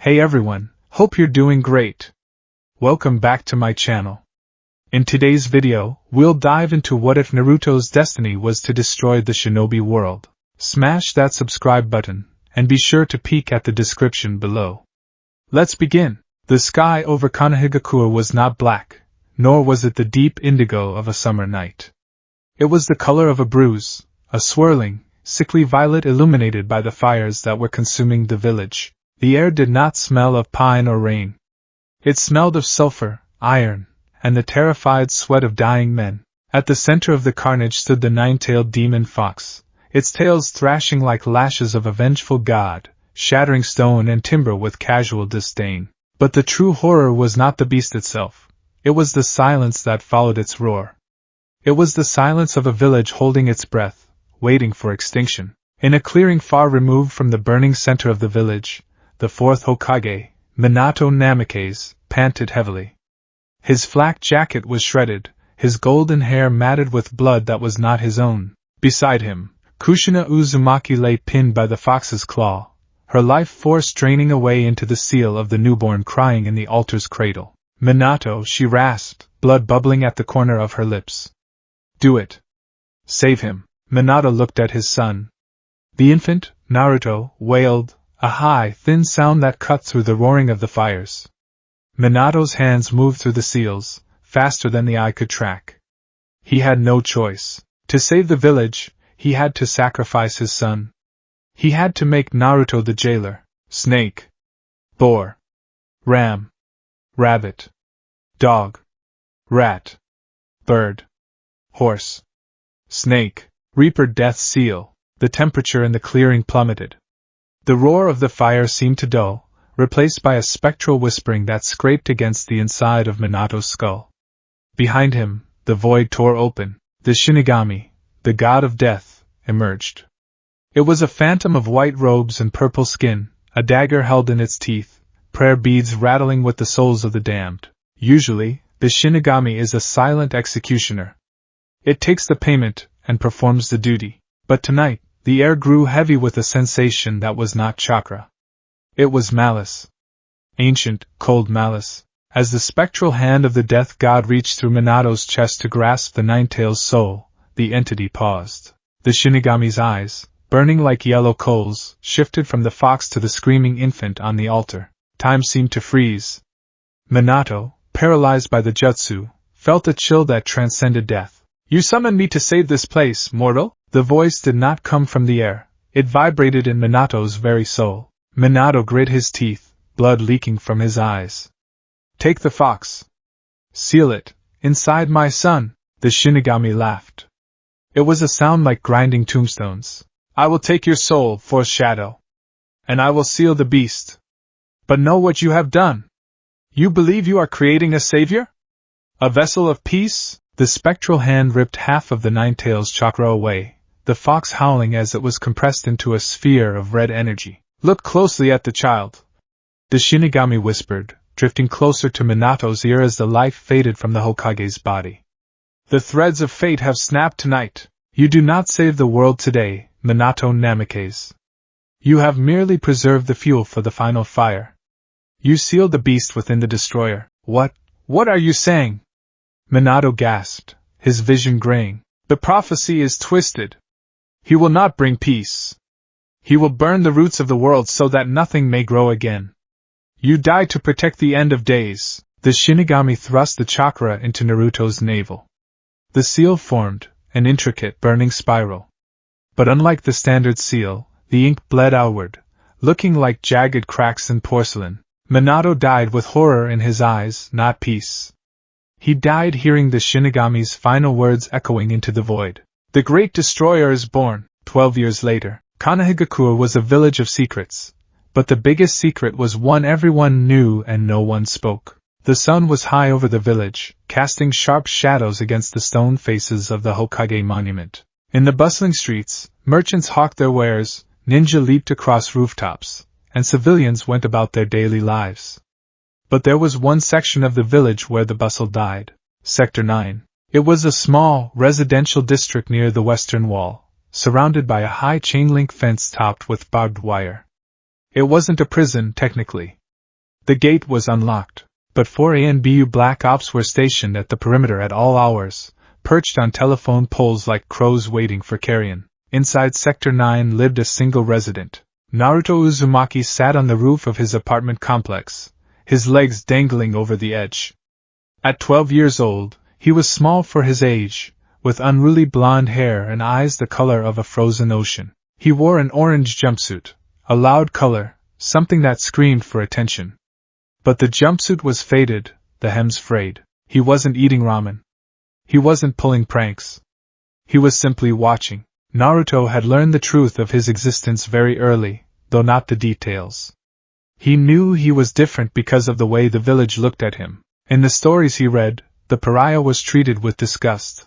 Hey everyone, hope you're doing great. Welcome back to my channel. In today's video, we'll dive into what if Naruto's destiny was to destroy the Shinobi world. Smash that subscribe button, and be sure to peek at the description below. Let's begin. The sky over Kanehigakure was not black, nor was it the deep indigo of a summer night. It was the color of a bruise, a swirling, sickly violet illuminated by the fires that were consuming the village. The air did not smell of pine or rain. It smelled of sulfur, iron, and the terrified sweat of dying men. At the center of the carnage stood the nine-tailed demon fox, its tails thrashing like lashes of a vengeful god, shattering stone and timber with casual disdain. But the true horror was not the beast itself. It was the silence that followed its roar. It was the silence of a village holding its breath, waiting for extinction. In a clearing far removed from the burning center of the village, the fourth Hokage, Minato Namikaze, panted heavily. His flak jacket was shredded, his golden hair matted with blood that was not his own. Beside him, Kushina Uzumaki lay pinned by the fox's claw, her life force draining away into the seal of the newborn crying in the altar's cradle. Minato, she rasped, blood bubbling at the corner of her lips. Do it. Save him. Minato looked at his son. The infant, Naruto, wailed, a high, thin sound that cut through the roaring of the fires. Minato's hands moved through the seals, faster than the eye could track. He had no choice. To save the village, he had to sacrifice his son. He had to make Naruto the jailer. Snake, boar, ram, rabbit, dog, rat, bird, horse, snake, reaper, death seal. The temperature in the clearing plummeted. The roar of the fire seemed to dull, replaced by a spectral whispering that scraped against the inside of Minato's skull. Behind him, the void tore open. The Shinigami, the god of death, emerged. It was a phantom of white robes and purple skin, a dagger held in its teeth, prayer beads rattling with the souls of the damned. Usually, the Shinigami is a silent executioner. It takes the payment and performs the duty. But tonight, the air grew heavy with a sensation that was not chakra. It was malice. Ancient, cold malice. As the spectral hand of the death god reached through Minato's chest to grasp the nine-tailed soul, the entity paused. The Shinigami's eyes, burning like yellow coals, shifted from the fox to the screaming infant on the altar. Time seemed to freeze. Minato, paralyzed by the jutsu, felt a chill that transcended death. You summoned me to save this place, mortal? The voice did not come from the air. It vibrated in Minato's very soul. Minato grit his teeth, blood leaking from his eyes. Take the fox. Seal it, inside my son. The Shinigami laughed. It was a sound like grinding tombstones. I will take your soul, Force Shadow. And I will seal the beast. But know what you have done. You believe you are creating a savior? A vessel of peace? The spectral hand ripped half of the nine-tails chakra away, the fox howling as it was compressed into a sphere of red energy. Look closely at the child. The Shinigami whispered, drifting closer to Minato's ear as the life faded from the Hokage's body. The threads of fate have snapped tonight. You do not save the world today, Minato Namikaze. You have merely preserved the fuel for the final fire. You sealed the beast within the destroyer. What are you saying? Minato gasped, his vision graying. The prophecy is twisted. He will not bring peace. He will burn the roots of the world so that nothing may grow again. You die to protect the end of days. The Shinigami thrust the chakra into Naruto's navel. The seal formed, an intricate burning spiral. But unlike the standard seal, the ink bled outward, looking like jagged cracks in porcelain. Minato died with horror in his eyes, not peace. He died hearing the Shinigami's final words echoing into the void. The great destroyer is born. 12 years later, Kanehigakure was a village of secrets. But the biggest secret was one everyone knew and no one spoke. The sun was high over the village, casting sharp shadows against the stone faces of the Hokage monument. In the bustling streets, merchants hawked their wares, ninja leaped across rooftops, and civilians went about their daily lives. But there was one section of the village where the bustle died. Sector 9. It was a small, residential district near the western wall, surrounded by a high chain-link fence topped with barbed wire. It wasn't a prison, technically. The gate was unlocked, but 4 ANBU Black Ops were stationed at the perimeter at all hours, perched on telephone poles like crows waiting for carrion. Inside Sector 9 lived a single resident. Naruto Uzumaki sat on the roof of his apartment complex, his legs dangling over the edge. At 12 years old, he was small for his age, with unruly blonde hair and eyes the color of a frozen ocean. He wore an orange jumpsuit, a loud color, something that screamed for attention. But the jumpsuit was faded, the hems frayed. He wasn't eating ramen. He wasn't pulling pranks. He was simply watching. Naruto had learned the truth of his existence very early, though not the details. He knew he was different because of the way the village looked at him. In the stories he read, the pariah was treated with disgust.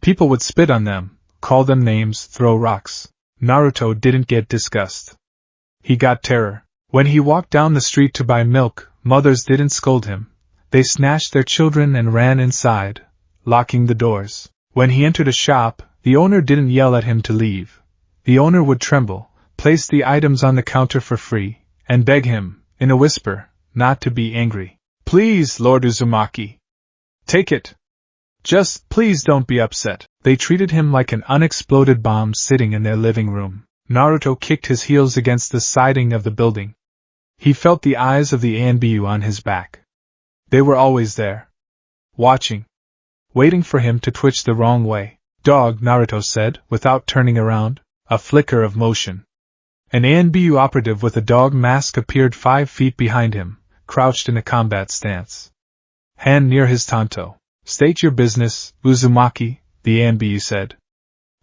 People would spit on them, call them names, throw rocks. Naruto didn't get disgust. He got terror. When he walked down the street to buy milk, mothers didn't scold him. They snatched their children and ran inside, locking the doors. When he entered a shop, the owner didn't yell at him to leave. The owner would tremble, place the items on the counter for free, and beg him, in a whisper, not to be angry. "Please, Lord Uzumaki. Take it. Just, please don't be upset." They treated him like an unexploded bomb sitting in their living room. Naruto kicked his heels against the siding of the building. He felt the eyes of the ANBU on his back. They were always there. Watching. Waiting for him to twitch the wrong way. "Dog," Naruto said, without turning around, a flicker of motion. An ANBU operative with a dog mask appeared 5 feet behind him, crouched in a combat stance. Hand near his tanto. "State your business, Uzumaki," the ANBU said.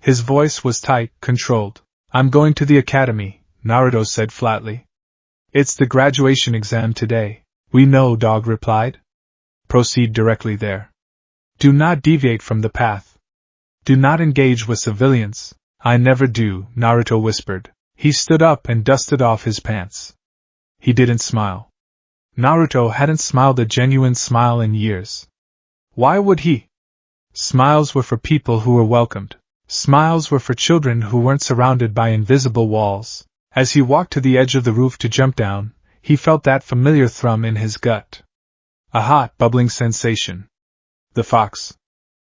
His voice was tight, controlled. "I'm going to the academy," Naruto said flatly. "It's the graduation exam today." "We know," Dog replied. "Proceed directly there. Do not deviate from the path. Do not engage with civilians." "I never do," Naruto whispered. He stood up and dusted off his pants. He didn't smile. Naruto hadn't smiled a genuine smile in years. Why would he? Smiles were for people who were welcomed. Smiles were for children who weren't surrounded by invisible walls. As he walked to the edge of the roof to jump down, he felt that familiar thrum in his gut. A hot, bubbling sensation. The fox.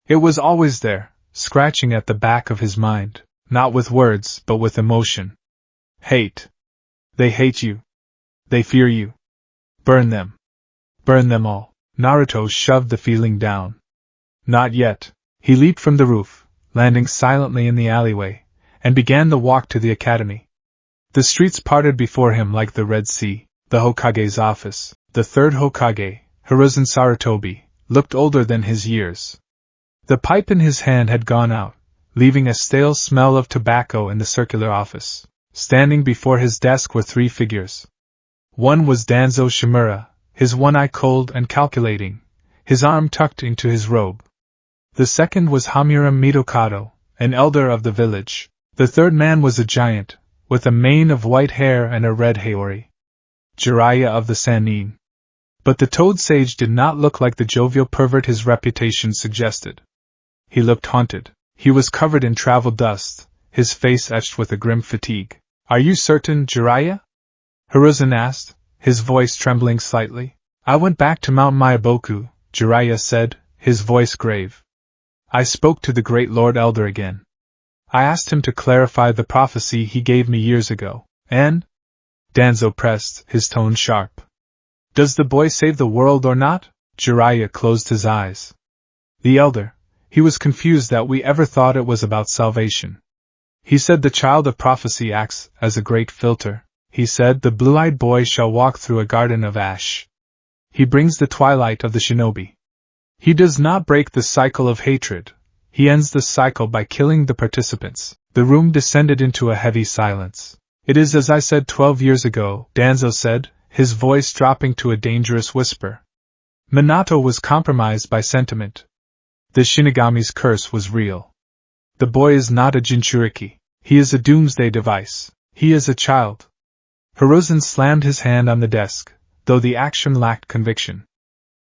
It was always there, scratching at the back of his mind, not with words, but with emotion. Hate. They hate you. They fear you. Burn them. Burn them all. Naruto shoved the feeling down. Not yet. He leaped from the roof, landing silently in the alleyway, and began the walk to the academy. The streets parted before him like the Red Sea. The Hokage's office. The third Hokage, Hiruzen Sarutobi, looked older than his years. The pipe in his hand had gone out, leaving a stale smell of tobacco in the circular office. Standing before his desk were 3 figures. One was Danzo Shimura, his one eye cold and calculating, his arm tucked into his robe. The second was Hamura Mitokado, an elder of the village. The third man was a giant, with a mane of white hair and a red haori. Jiraiya of the Sannin. But the Toad Sage did not look like the jovial pervert his reputation suggested. He looked haunted. He was covered in travel dust, his face etched with a grim fatigue. "Are you certain, Jiraiya?" Hiruzen asked, his voice trembling slightly. "I went back to Mount Myaboku," Jiraiya said, his voice grave. "I spoke to the Great Lord Elder again. I asked him to clarify the prophecy he gave me years ago. And?" Danzo pressed, his tone sharp. "Does the boy save the world or not?" Jiraiya closed his eyes. The elder. He was confused that we ever thought it was about salvation. He said the child of prophecy acts as a great filter. He said the blue-eyed boy shall walk through a garden of ash. He brings the twilight of the shinobi. He does not break the cycle of hatred. He ends the cycle by killing the participants. The room descended into a heavy silence. "It is as I said 12 years ago," Danzo said, his voice dropping to a dangerous whisper. Minato was compromised by sentiment. The Shinigami's curse was real. The boy is not a Jinchuriki. He is a doomsday device. He is a child. Hiruzen slammed his hand on the desk, though the action lacked conviction.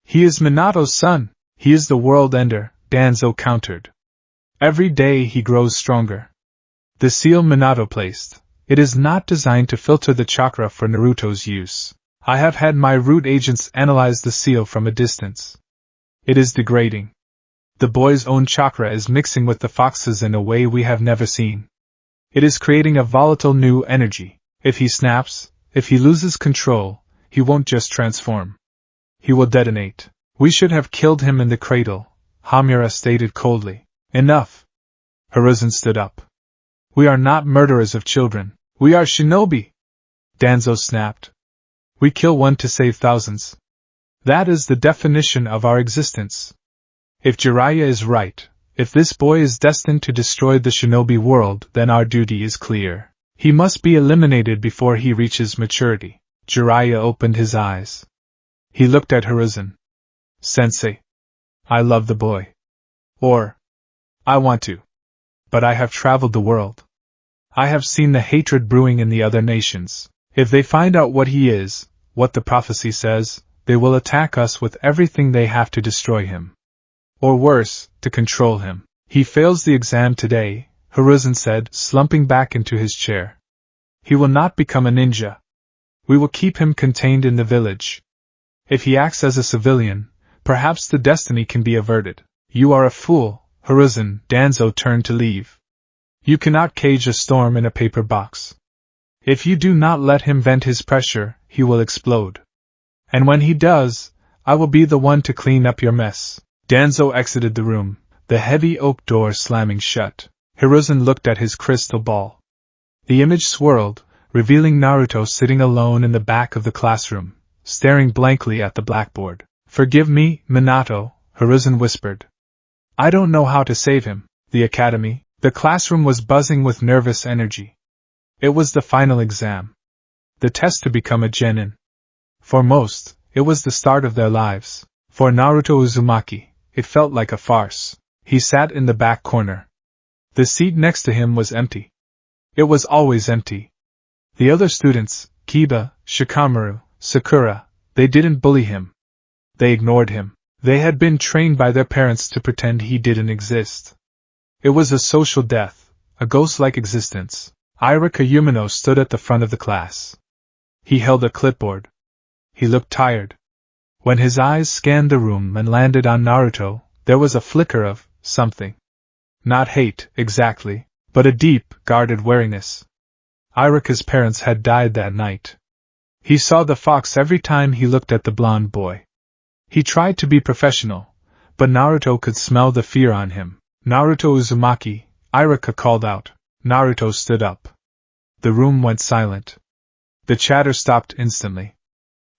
"He is Minato's son. He is the world ender," Danzo countered. "Every day he grows stronger. The seal Minato placed. It is not designed to filter the chakra for Naruto's use. I have had my root agents analyze the seal from a distance. It is degrading. The boy's own chakra is mixing with the fox's in a way we have never seen. It is creating a volatile new energy. If he snaps, if he loses control, he won't just transform. He will detonate. We should have killed him in the cradle, Hamura stated coldly. Enough. Hiruzen stood up. We are not murderers of children. We are shinobi. Danzo snapped. We kill one to save thousands. That is the definition of our existence. If Jiraiya is right, if this boy is destined to destroy the shinobi world, then our duty is clear. He must be eliminated before he reaches maturity. Jiraiya opened his eyes. He looked at Hiruzen. Sensei. I love the boy. Or, I want to. But I have traveled the world. I have seen the hatred brewing in the other nations. If they find out what he is, what the prophecy says, they will attack us with everything they have to destroy him. Or worse, to control him. He fails the exam today, Hiruzen said, slumping back into his chair. He will not become a ninja. We will keep him contained in the village. If he acts as a civilian, perhaps the destiny can be averted. You are a fool, Hiruzen. Danzo turned to leave. You cannot cage a storm in a paper box. If you do not let him vent his pressure, he will explode. And when he does, I will be the one to clean up your mess. Danzo exited the room, the heavy oak door slamming shut. Hiruzen looked at his crystal ball. The image swirled, revealing Naruto sitting alone in the back of the classroom, staring blankly at the blackboard. Forgive me, Minato, Hiruzen whispered. I don't know how to save him. The academy, the classroom was buzzing with nervous energy. It was the final exam. The test to become a genin. For most, it was the start of their lives. For Naruto Uzumaki, it felt like a farce. He sat in the back corner. The seat next to him was empty. It was always empty. The other students, Kiba, Shikamaru, Sakura, they didn't bully him. They ignored him. They had been trained by their parents to pretend he didn't exist. It was a social death, a ghost-like existence. Irika Yumino stood at the front of the class. He held a clipboard. He looked tired. When his eyes scanned the room and landed on Naruto, there was a flicker of something. Not hate, exactly, but a deep, guarded wariness. Irika's parents had died that night. He saw the fox every time he looked at the blonde boy. He tried to be professional, but Naruto could smell the fear on him. Naruto Uzumaki, Irika called out. Naruto stood up. The room went silent. The chatter stopped instantly.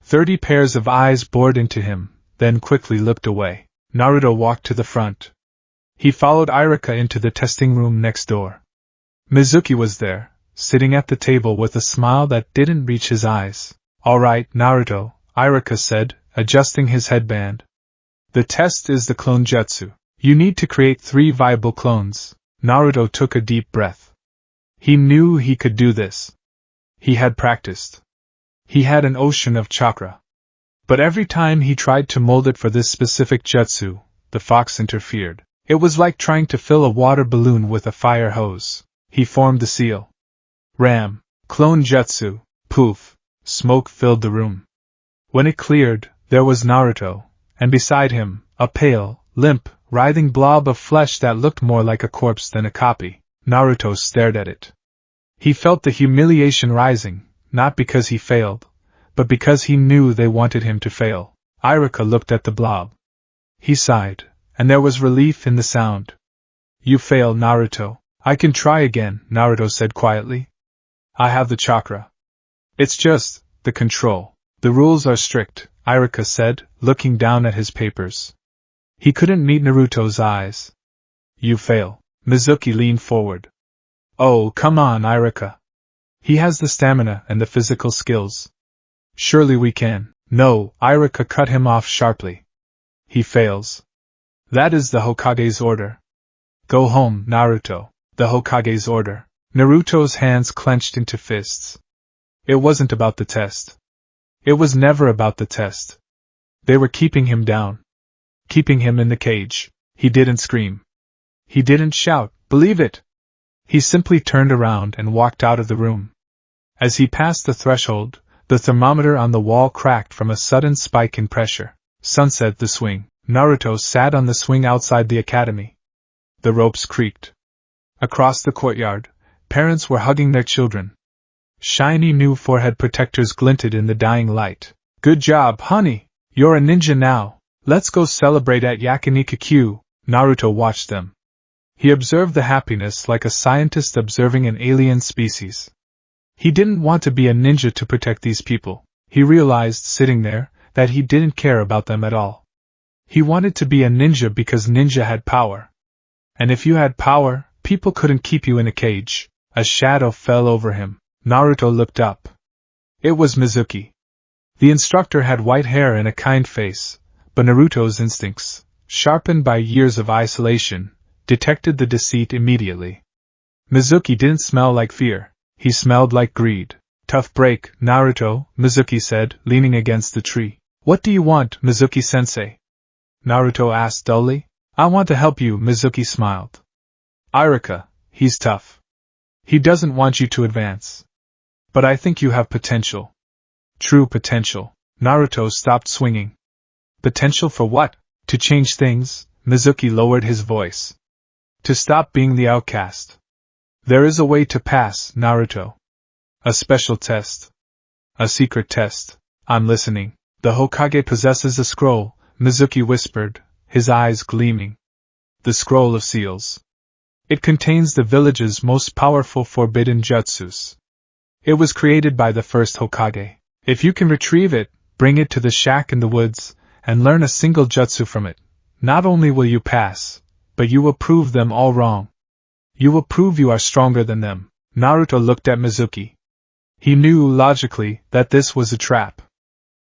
30 pairs of eyes bored into him, then quickly looked away. Naruto walked to the front. He followed Irika into the testing room next door. Mizuki was there, sitting at the table with a smile that didn't reach his eyes. All right, Naruto, Irika said, adjusting his headband. The test is the clone jutsu. You need to create 3 viable clones. Naruto took a deep breath. He knew he could do this. He had practiced. He had an ocean of chakra. But every time he tried to mold it for this specific jutsu, the fox interfered. It was like trying to fill a water balloon with a fire hose. He formed the seal. Ram. Clone jutsu. Poof. Smoke filled the room. When it cleared, there was Naruto, and beside him, a pale, limp, writhing blob of flesh that looked more like a corpse than a copy. Naruto stared at it. He felt the humiliation rising, not because he failed, but because he knew they wanted him to fail. Irika looked at the blob. He sighed, and there was relief in the sound. You failed, Naruto. I can try again, Naruto said quietly. I have the chakra. It's just the control. The rules are strict, Irika said, looking down at his papers. He couldn't meet Naruto's eyes. You fail. Mizuki leaned forward. Oh, come on, Irika. He has the stamina and the physical skills. Surely we can. No, Irika cut him off sharply. He fails. That is the Hokage's order. Go home, Naruto. The Hokage's order. Naruto's hands clenched into fists. It wasn't about the test. It was never about the test. They were keeping him down. Keeping him in the cage. He didn't scream. He didn't shout, believe it. He simply turned around and walked out of the room. As he passed the threshold, The thermometer on the wall cracked from a sudden spike in pressure. Sunset the swing. Naruto sat on the swing outside the academy. The ropes creaked. Across the courtyard, parents were hugging their children. Shiny new forehead protectors glinted in the dying light. Good job, honey! You're a ninja now! Let's go celebrate at Yakiniku! Naruto watched them. He observed the happiness like a scientist observing an alien species. He didn't want to be a ninja to protect these people. He realized, sitting there, that he didn't care about them at all. He wanted to be a ninja because ninja had power. And if you had power, people couldn't keep you in a cage. A shadow fell over him. Naruto looked up. It was Mizuki. The instructor had white hair and a kind face, but Naruto's instincts, sharpened by years of isolation, detected the deceit immediately. Mizuki didn't smell like fear. He smelled like greed. Tough break, Naruto, Mizuki said, leaning against the tree. What do you want, Mizuki-sensei? Naruto asked dully. I want to help you, Mizuki smiled. Irika, he's tough. He doesn't want you to advance. But I think you have potential. True potential. Naruto stopped swinging. Potential for what? To change things, Mizuki lowered his voice. To stop being the outcast. There is a way to pass, Naruto. A special test. A secret test. I'm listening. The Hokage possesses a scroll, Mizuki whispered, his eyes gleaming. The Scroll of Seals. It contains the village's most powerful forbidden jutsus. It was created by the first Hokage. If you can retrieve it, bring it to the shack in the woods, and learn a single jutsu from it, not only will you pass, but you will prove them all wrong. You will prove you are stronger than them. Naruto looked at Mizuki. He knew, logically, that this was a trap.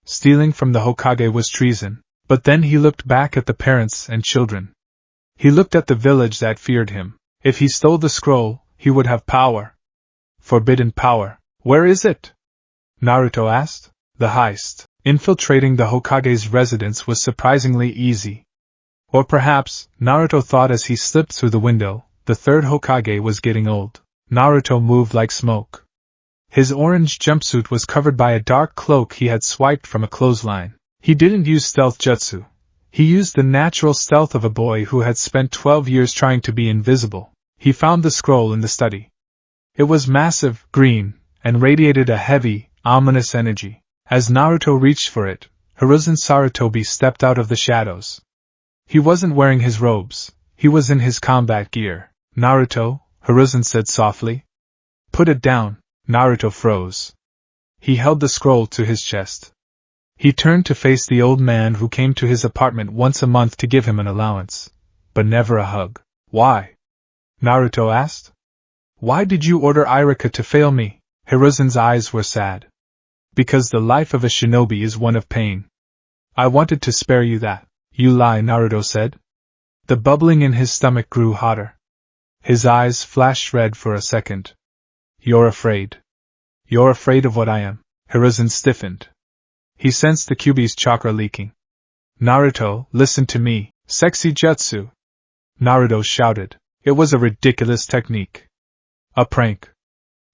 Stealing from the Hokage was treason, but then he looked back at the parents and children. He looked at the village that feared him. If he stole the scroll, he would have power. Forbidden power. Where is it? Naruto asked. The heist. Infiltrating the Hokage's residence was surprisingly easy. Or perhaps, Naruto thought as he slipped through the window, the third Hokage was getting old. Naruto moved like smoke. His orange jumpsuit was covered by a dark cloak he had swiped from a clothesline. He didn't use stealth jutsu. He used the natural stealth of a boy who had spent 12 years trying to be invisible. He found the scroll in the study. It was massive, green, and radiated a heavy, ominous energy. As Naruto reached for it, Hiruzen Sarutobi stepped out of the shadows. He wasn't wearing his robes. He was in his combat gear. Naruto, Hiruzen said softly. Put it down. Naruto froze. He held the scroll to his chest. He turned to face the old man who came to his apartment once a month to give him an allowance, but never a hug. Why? Naruto asked. Why did you order Irika to fail me? Hiruzen's eyes were sad. Because the life of a shinobi is one of pain. I wanted to spare you that. You lie, Naruto said. The bubbling in his stomach grew hotter. His eyes flashed red for a second. You're afraid. You're afraid of what I am. Hiruzen stiffened. He sensed the Kyuubi's chakra leaking. Naruto, listen to me. Sexy jutsu. Naruto shouted. It was a ridiculous technique. A prank.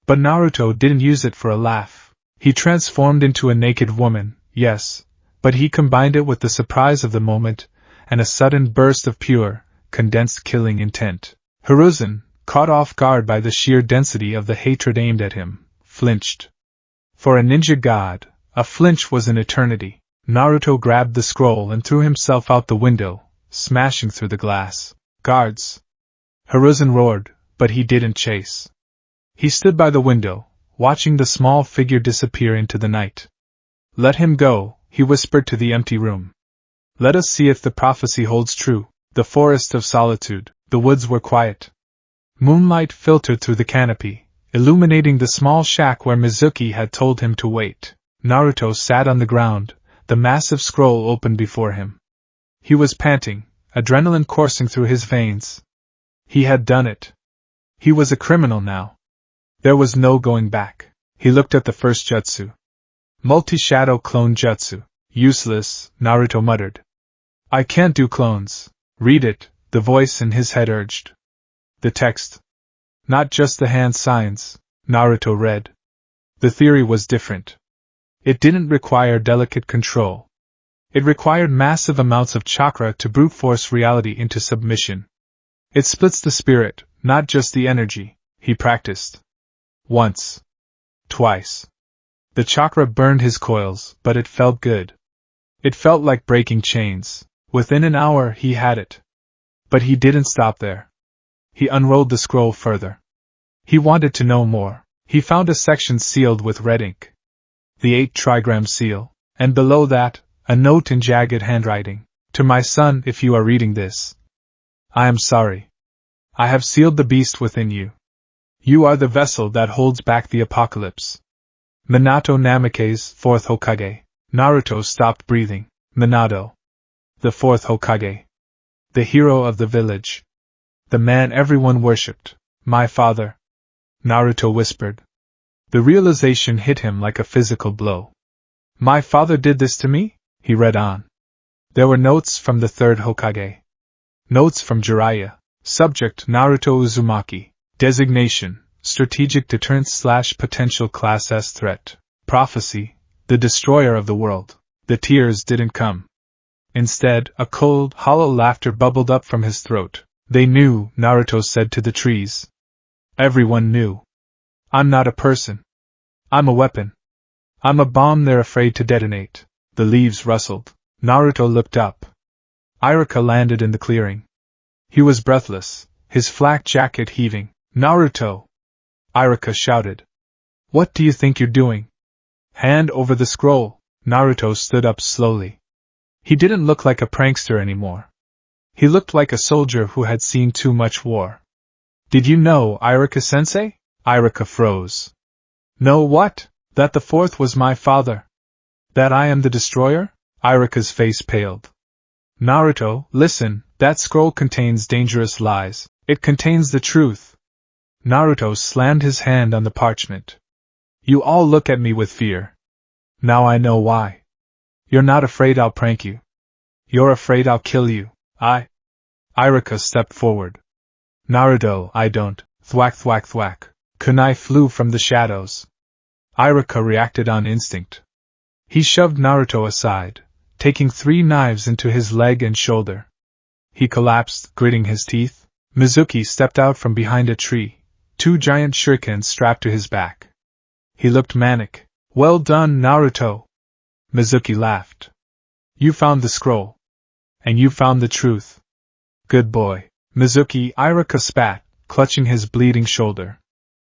But Naruto didn't use it for a laugh. He transformed into a naked woman, yes, but he combined it with the surprise of the moment, and a sudden burst of pure, condensed killing intent. Hiruzen, caught off guard by the sheer density of the hatred aimed at him, flinched. For a ninja god, a flinch was an eternity. Naruto grabbed the scroll and threw himself out the window, smashing through the glass. Guards! Hiruzen roared, but he didn't chase. He stood by the window, watching the small figure disappear into the night. Let him go, he whispered to the empty room. Let us see if the prophecy holds true. The forest of solitude. The woods were quiet. Moonlight filtered through the canopy, illuminating the small shack where Mizuki had told him to wait. Naruto sat on the ground, the massive scroll open before him. He was panting, adrenaline coursing through his veins. He had done it. He was a criminal now. There was no going back. He looked at the first jutsu. Multi-shadow clone jutsu. Useless, Naruto muttered. I can't do clones. Read it, the voice in his head urged. The text. Not just the hand signs, Naruto read. The theory was different. It didn't require delicate control. It required massive amounts of chakra to brute force reality into submission. It splits the spirit, not just the energy, he practiced. Once. Twice. The chakra burned his coils, but it felt good. It felt like breaking chains. Within an hour he had it. But he didn't stop there. He unrolled the scroll further. He wanted to know more. He found a section sealed with red ink. The 8-trigram seal, and below that, a note in jagged handwriting. To my son, if you are reading this. I am sorry. I have sealed the beast within you. You are the vessel that holds back the apocalypse. Minato Namake's 4th Hokage. Naruto stopped breathing. Minato. The 4th Hokage. The hero of the village. The man everyone worshipped. My father. Naruto whispered. The realization hit him like a physical blow. My father did this to me? He read on. There were notes from the 3rd Hokage. Notes from Jiraiya. Subject Naruto Uzumaki. Designation, strategic deterrent/potential class S threat. Prophecy, the destroyer of the world. The tears didn't come. Instead, a cold, hollow laughter bubbled up from his throat. They knew, Naruto said to the trees. Everyone knew. I'm not a person. I'm a weapon. I'm a bomb they're afraid to detonate. The leaves rustled. Naruto looked up. Iruka landed in the clearing. He was breathless, his flak jacket heaving. Naruto! Iruka shouted. What do you think you're doing? Hand over the scroll. Naruto stood up slowly. He didn't look like a prankster anymore. He looked like a soldier who had seen too much war. Did you know, Iruka-sensei? Iruka froze. Know what? That the 4th was my father. That I am the destroyer? Iruka's face paled. Naruto, listen, that scroll contains dangerous lies. It contains the truth. Naruto slammed his hand on the parchment. You all look at me with fear. Now I know why. You're not afraid I'll prank you. You're afraid I'll kill you. Iruka stepped forward. Naruto, I don't. Thwack thwack thwack. Kunai flew from the shadows. Iruka reacted on instinct. He shoved Naruto aside, taking 3 knives into his leg and shoulder. He collapsed, gritting his teeth. Mizuki stepped out from behind a tree, 2 giant shurikens strapped to his back. He looked manic. Well done, Naruto. Mizuki laughed. You found the scroll. And you found the truth. Good boy. Mizuki, Iruka spat, clutching his bleeding shoulder.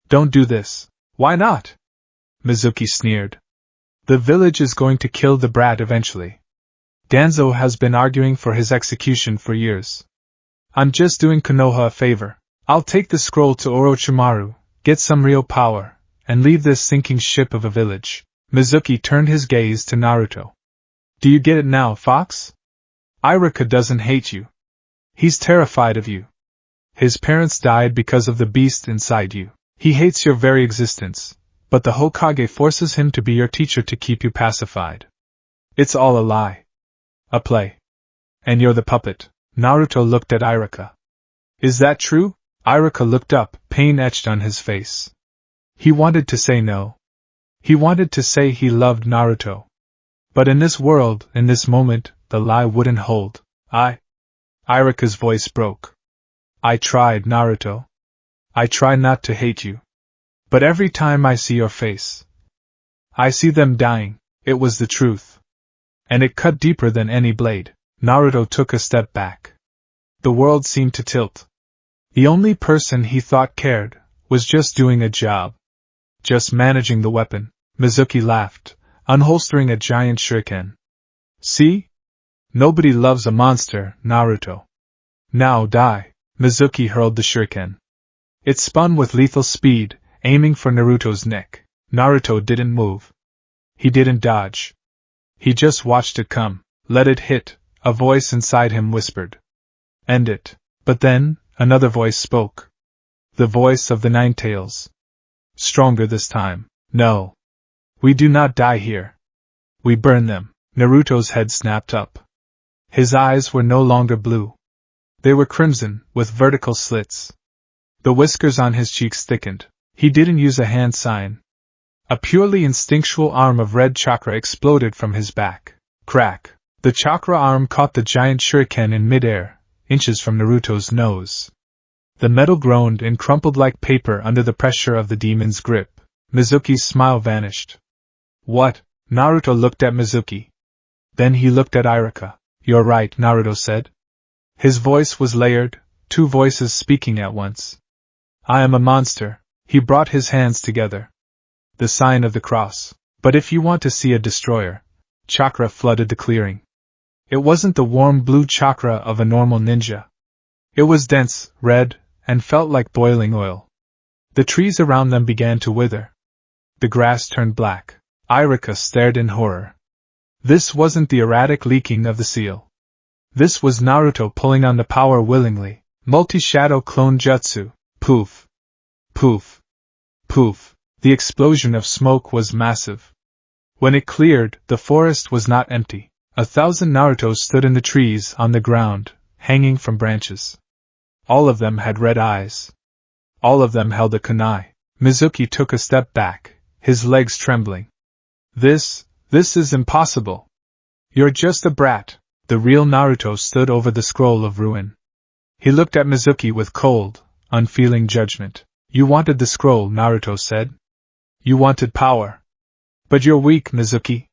Don't do this. Why not? Mizuki sneered. The village is going to kill the brat eventually. Danzo has been arguing for his execution for years. I'm just doing Konoha a favor. I'll take the scroll to Orochimaru, get some real power, and leave this sinking ship of a village. Mizuki turned his gaze to Naruto. Do you get it now, Fox? Iruka doesn't hate you. He's terrified of you. His parents died because of the beast inside you. He hates your very existence, but the Hokage forces him to be your teacher to keep you pacified. It's all a lie. A play. And you're the puppet. Naruto looked at Iruka. Is that true? Iruka looked up, pain etched on his face. He wanted to say no. He wanted to say he loved Naruto. But in this world, in this moment, the lie wouldn't hold. Iruka's voice broke. I tried, Naruto. I try not to hate you. But every time I see your face, I see them dying. It was the truth. And it cut deeper than any blade. Naruto took a step back. The world seemed to tilt. The only person he thought cared was just doing a job. Just managing the weapon. Mizuki laughed, unholstering a giant shuriken. See? Nobody loves a monster, Naruto. Now die. Mizuki hurled the shuriken. It spun with lethal speed, aiming for Naruto's neck. Naruto didn't move. He didn't dodge. He just watched it come. Let it hit, a voice inside him whispered. End it. But then, another voice spoke. The voice of the Nine Tails. Stronger this time. No. We do not die here. We burn them. Naruto's head snapped up. His eyes were no longer blue. They were crimson, with vertical slits. The whiskers on his cheeks thickened. He didn't use a hand sign. A purely instinctual arm of red chakra exploded from his back. Crack! The chakra arm caught the giant shuriken in midair, inches from Naruto's nose. The metal groaned and crumpled like paper under the pressure of the demon's grip. Mizuki's smile vanished. What? Naruto looked at Mizuki. Then he looked at Iruka. You're right, Naruto said. His voice was layered, two voices speaking at once. I am a monster. He brought his hands together. The sign of the cross. But if you want to see a destroyer, chakra flooded the clearing. It wasn't the warm blue chakra of a normal ninja. It was dense, red, and felt like boiling oil. The trees around them began to wither. The grass turned black. Iruka stared in horror. This wasn't the erratic leaking of the seal. This was Naruto pulling on the power willingly. Multi-shadow clone jutsu. Poof. Poof. Poof. The explosion of smoke was massive. When it cleared, the forest was not empty. 1,000 Narutos stood in the trees on the ground, hanging from branches. All of them had red eyes. All of them held a kunai. Mizuki took a step back, his legs trembling. This is impossible. You're just a brat. The real Naruto stood over the scroll of ruin. He looked at Mizuki with cold, unfeeling judgment. You wanted the scroll, Naruto said. You wanted power. But you're weak, Mizuki.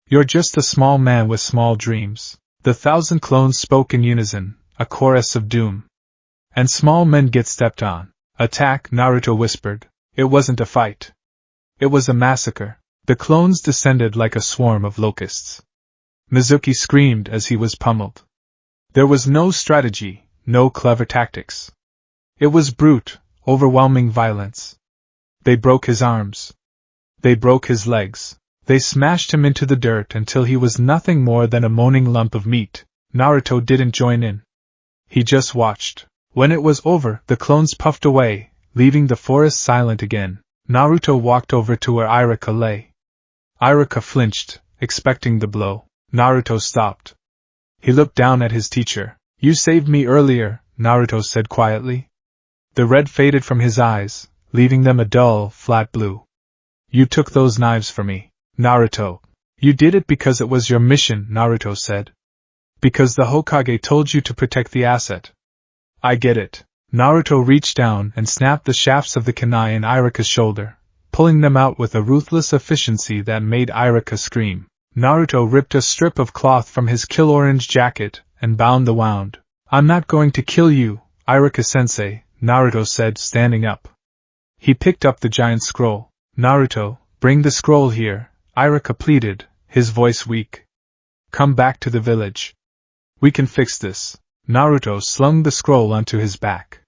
You're just a small man with small dreams. The 1,000 clones spoke in unison, a chorus of doom. And small men get stepped on. Attack, Naruto whispered. It wasn't a fight. It was a massacre. The clones descended like a swarm of locusts. Mizuki screamed as he was pummeled. There was no strategy, no clever tactics. It was brute, overwhelming violence. They broke his arms. They broke his legs. They smashed him into the dirt until he was nothing more than a moaning lump of meat. Naruto didn't join in. He just watched. When it was over, the clones puffed away, leaving the forest silent again. Naruto walked over to where Iruka lay. Iruka flinched, expecting the blow. Naruto stopped. He looked down at his teacher. You saved me earlier, Naruto said quietly. The red faded from his eyes, leaving them a dull, flat blue. You took those knives for me, Naruto. You did it because it was your mission, Naruto said. Because the Hokage told you to protect the asset. I get it. Naruto reached down and snapped the shafts of the kunai in Iruka's shoulder, pulling them out with a ruthless efficiency that made Iruka scream. Naruto ripped a strip of cloth from his kill-orange jacket and bound the wound. I'm not going to kill you, Iruka-sensei, Naruto said, standing up. He picked up the giant scroll. Naruto, bring the scroll here, Iruka pleaded, his voice weak. Come back to the village. We can fix this. Naruto slung the scroll onto his back.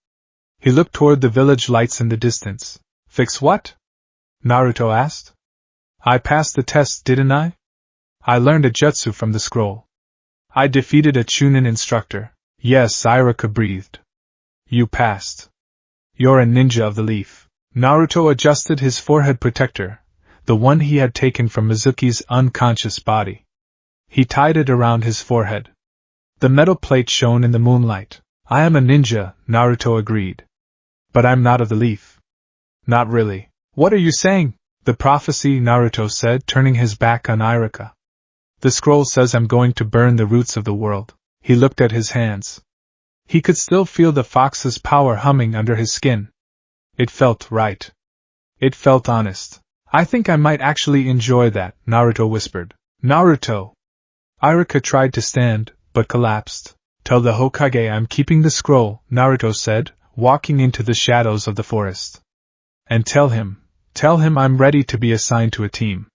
He looked toward the village lights in the distance. Fix what? Naruto asked. I passed the test, didn't I? I learned a jutsu from the scroll. I defeated a Chunin instructor. Yes, Iruka breathed. You passed. You're a ninja of the leaf. Naruto adjusted his forehead protector, the one he had taken from Mizuki's unconscious body. He tied it around his forehead. The metal plate shone in the moonlight. I am a ninja, Naruto agreed. But I'm not of the leaf. Not really. What are you saying? The prophecy, Naruto said, turning his back on Iruka. The scroll says I'm going to burn the roots of the world. He looked at his hands. He could still feel the fox's power humming under his skin. It felt right. It felt honest. I think I might actually enjoy that, Naruto whispered. Naruto! Iruka tried to stand, but collapsed. Tell the Hokage I'm keeping the scroll, Naruto said, walking into the shadows of the forest. And tell him I'm ready to be assigned to a team.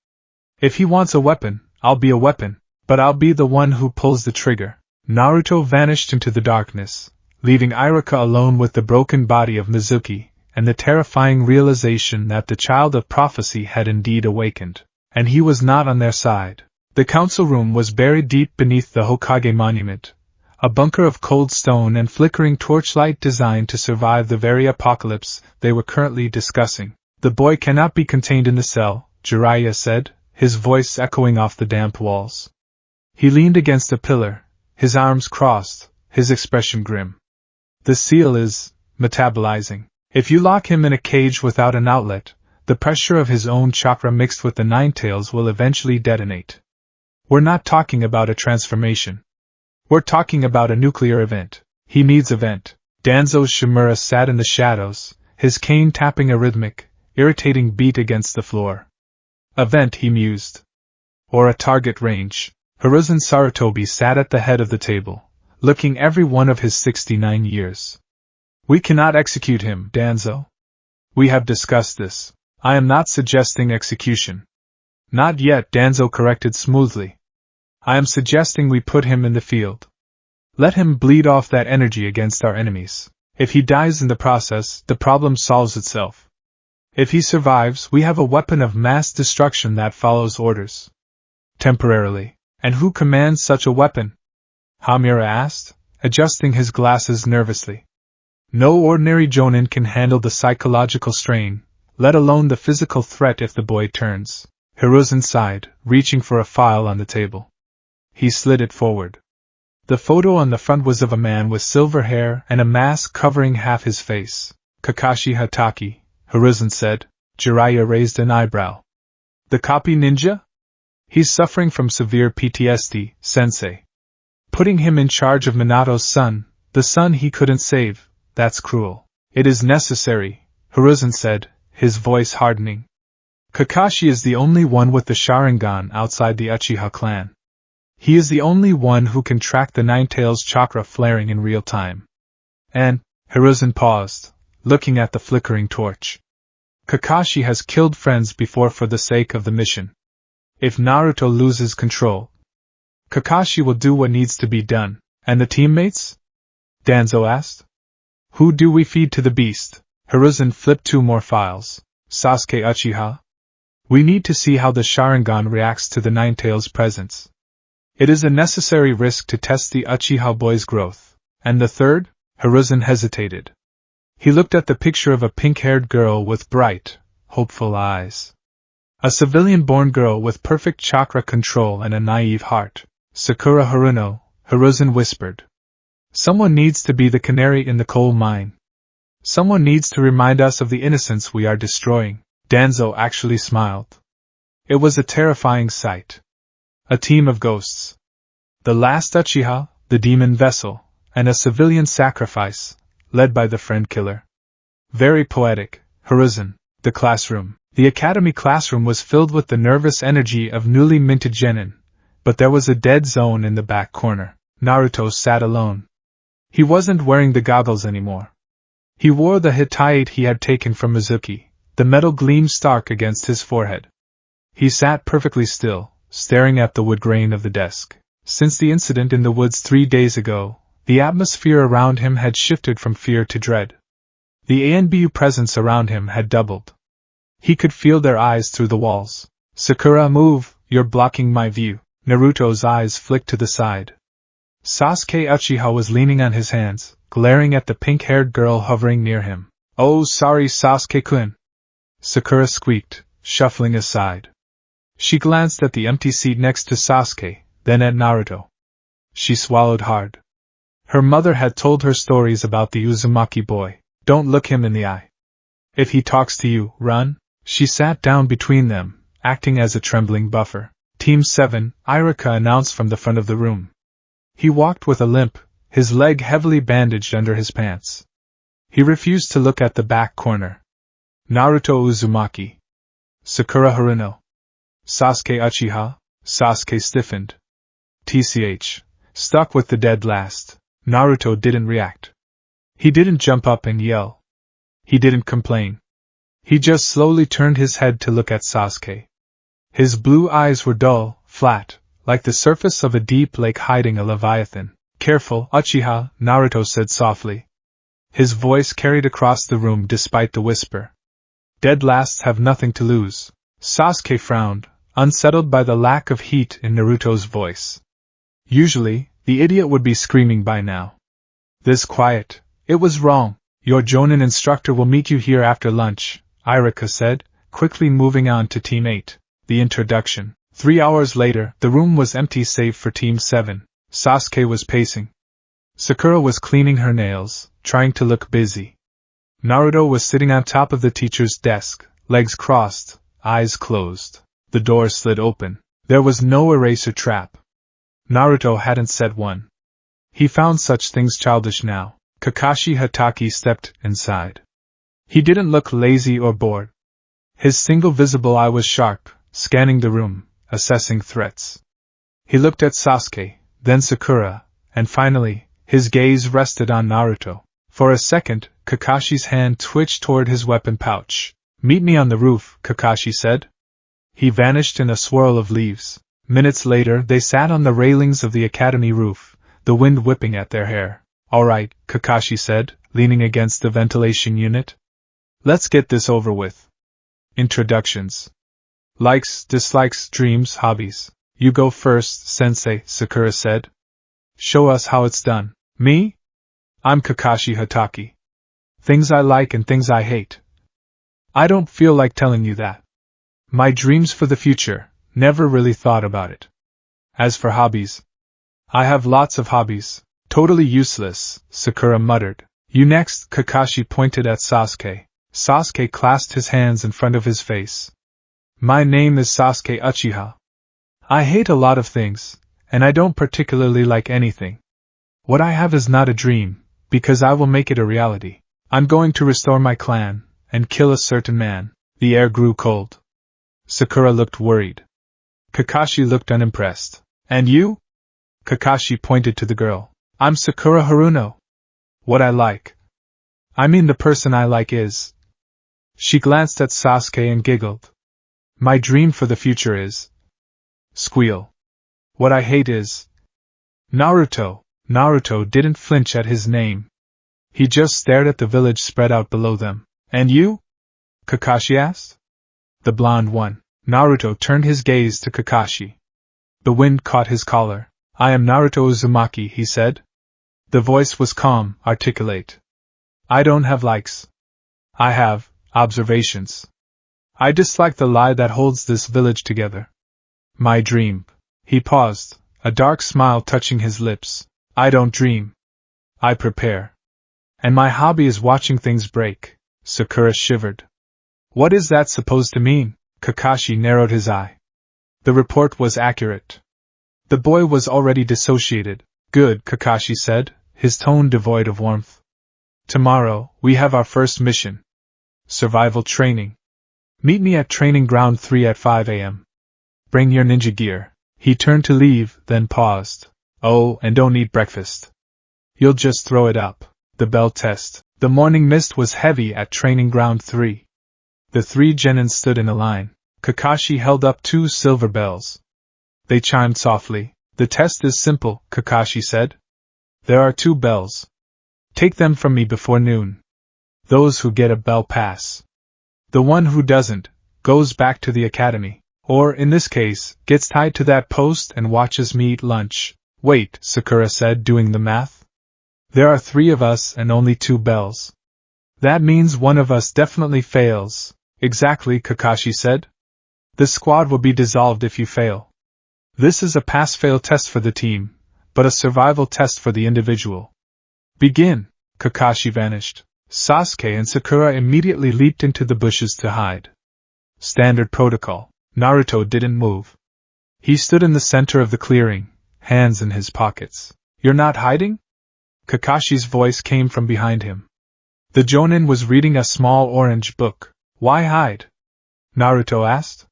If he wants a weapon, I'll be a weapon, but I'll be the one who pulls the trigger. Naruto vanished into the darkness, leaving Iruka alone with the broken body of Mizuki, and the terrifying realization that the child of prophecy had indeed awakened, and he was not on their side. The council room was buried deep beneath the Hokage monument, a bunker of cold stone and flickering torchlight designed to survive the very apocalypse they were currently discussing. The boy cannot be contained in the cell, Jiraiya said, his voice echoing off the damp walls. He leaned against a pillar, his arms crossed, his expression grim. The seal is metabolizing. If you lock him in a cage without an outlet, The pressure of his own chakra mixed with the nine tails will eventually detonate. We're not talking about a transformation. We're talking about a nuclear event. He needs a vent. Danzo Shimura sat in the shadows, his cane tapping a rhythmic, irritating beat against the floor. A vent, he mused. Or a target range. Hiruzen Sarutobi sat at the head of the table, looking every one of his 69 years. We cannot execute him, Danzo. We have discussed this. I am not suggesting execution. Not yet, Danzo corrected smoothly. I am suggesting we put him in the field. Let him bleed off that energy against our enemies. If he dies in the process, the problem solves itself. If he survives, we have a weapon of mass destruction that follows orders. Temporarily. And who commands such a weapon? Hamura asked, adjusting his glasses nervously. No ordinary jonin can handle the psychological strain, let alone the physical threat if the boy turns. Hiruzen sighed, reaching for a file on the table. He slid it forward. The photo on the front was of a man with silver hair and a mask covering half his face. Kakashi Hatake, Hiruzen said. Jiraiya raised an eyebrow. The copy ninja? He's suffering from severe PTSD, sensei. Putting him in charge of Minato's son, the son he couldn't save, that's cruel. It is necessary, Hiruzen said, his voice hardening. Kakashi is the only one with the Sharingan outside the Uchiha clan. He is the only one who can track the Nine-Tails chakra flaring in real time. And, Hiruzen paused, looking at the flickering torch. Kakashi has killed friends before for the sake of the mission. If Naruto loses control, Kakashi will do what needs to be done. And the teammates? Danzo asked. Who do we feed to the beast? Hiruzen flipped 2 more files. Sasuke Uchiha? We need to see how the Sharingan reacts to the Nine-Tails' presence. It is a necessary risk to test the Uchiha boy's growth. And the third? Hiruzen hesitated. He looked at the picture of a pink-haired girl with bright, hopeful eyes. A civilian-born girl with perfect chakra control and a naive heart. Sakura Haruno, Hiruzen whispered. Someone needs to be the canary in the coal mine. Someone needs to remind us of the innocence we are destroying. Danzo actually smiled. It was a terrifying sight. A team of ghosts. The last Uchiha, the demon vessel, and a civilian sacrifice, led by the friend killer. Very poetic, Hiruzen. The classroom. The academy classroom was filled with the nervous energy of newly minted genin, but there was a dead zone in the back corner. Naruto sat alone. He wasn't wearing the goggles anymore. He wore the Hittite he had taken from Mizuki, the metal gleamed stark against his forehead. He sat perfectly still, staring at the wood grain of the desk. Since the incident in the woods 3 days ago, the atmosphere around him had shifted from fear to dread. The ANBU presence around him had doubled. He could feel their eyes through the walls. Sakura, move, you're blocking my view. Naruto's eyes flicked to the side. Sasuke Uchiha was leaning on his hands, glaring at the pink-haired girl hovering near him. Oh, sorry, Sasuke-kun. Sakura squeaked, shuffling aside. She glanced at the empty seat next to Sasuke, then at Naruto. She swallowed hard. Her mother had told her stories about the Uzumaki boy. Don't look him in the eye. If he talks to you, run. She sat down between them, acting as a trembling buffer. Team 7, Irika announced from the front of the room. He walked with a limp, his leg heavily bandaged under his pants. He refused to look at the back corner. Naruto Uzumaki. Sakura Haruno. Sasuke Uchiha. Sasuke stiffened. TCH. Stuck with the dead last. Naruto didn't react. He didn't jump up and yell. He didn't complain. He just slowly turned his head to look at Sasuke. His blue eyes were dull, flat, like the surface of a deep lake hiding a leviathan. Careful, Uchiha, Naruto said softly. His voice carried across the room despite the whisper. Dead lasts have nothing to lose. Sasuke frowned, unsettled by the lack of heat in Naruto's voice. Usually, the idiot would be screaming by now. This quiet. It was wrong. Your Jonin instructor will meet you here after lunch, Irika said, quickly moving on to Team 8. The introduction. 3 hours later, the room was empty save for Team 7. Sasuke was pacing. Sakura was cleaning her nails, trying to look busy. Naruto was sitting on top of the teacher's desk, legs crossed, eyes closed. The door slid open. There was no eraser trap. Naruto hadn't set one. He found such things childish now. Kakashi Hatake stepped inside. He didn't look lazy or bored. His single visible eye was sharp, scanning the room, assessing threats. He looked at Sasuke, then Sakura, and finally, his gaze rested on Naruto. For a second, Kakashi's hand twitched toward his weapon pouch. "Meet me on the roof," Kakashi said. He vanished in a swirl of leaves. Minutes later they sat on the railings of the academy roof, the wind whipping at their hair. "All right," Kakashi said, leaning against the ventilation unit. "Let's get this over with." Introductions. Likes, dislikes, dreams, hobbies. "You go first, Sensei," Sakura said. "Show us how it's done." "Me? I'm Kakashi Hatake. Things I like and things I hate. I don't feel like telling you that. My dreams for the future, never really thought about it. As for hobbies, I have lots of hobbies. Totally useless," Sakura muttered. "You next," Kakashi pointed at Sasuke. Sasuke clasped his hands in front of his face. "My name is Sasuke Uchiha. I hate a lot of things, and I don't particularly like anything. What I have is not a dream, because I will make it a reality. I'm going to restore my clan, and kill a certain man." The air grew cold. Sakura looked worried. Kakashi looked unimpressed. "And you?" Kakashi pointed to the girl. "I'm Sakura Haruno. What I like. I mean the person I like is." She glanced at Sasuke and giggled. "My dream for the future is..." Squeal. "What I hate is..." Naruto. Naruto didn't flinch at his name. He just stared at the village spread out below them. "And you?" Kakashi asked. "The blonde one." Naruto turned his gaze to Kakashi. The wind caught his collar. "I am Naruto Uzumaki," he said. The voice was calm, articulate. "I don't have likes. I have observations. I dislike the lie that holds this village together. My dream." He paused, a dark smile touching his lips. "I don't dream. I prepare. And my hobby is watching things break." Sakura shivered. "What is that supposed to mean?" Kakashi narrowed his eye. The report was accurate. The boy was already dissociated. "Good," Kakashi said, his tone devoid of warmth. "Tomorrow, we have our first mission. Survival training. Meet me at Training Ground 3 at 5 a.m. Bring your ninja gear." He turned to leave, then paused. "Oh, and don't eat breakfast. You'll just throw it up." The bell test. The morning mist was heavy at Training Ground 3. The three genins stood in a line. Kakashi held up 2 silver bells. They chimed softly. "The test is simple," Kakashi said. "There are 2 bells. Take them from me before noon. Those who get a bell pass. The one who doesn't, goes back to the academy. Or, in this case, gets tied to that post and watches me eat lunch." "Wait," Sakura said, doing the math. "There are 3 of us and only 2 bells. That means one of us definitely fails." "Exactly," Kakashi said. "The squad will be dissolved if you fail. This is a pass-fail test for the team, but a survival test for the individual. Begin." Kakashi vanished. Sasuke and Sakura immediately leaped into the bushes to hide. Standard protocol. Naruto didn't move. He stood in the center of the clearing, hands in his pockets. "You're not hiding?" Kakashi's voice came from behind him. The Jonin was reading a small orange book. "Why hide?" Naruto asked.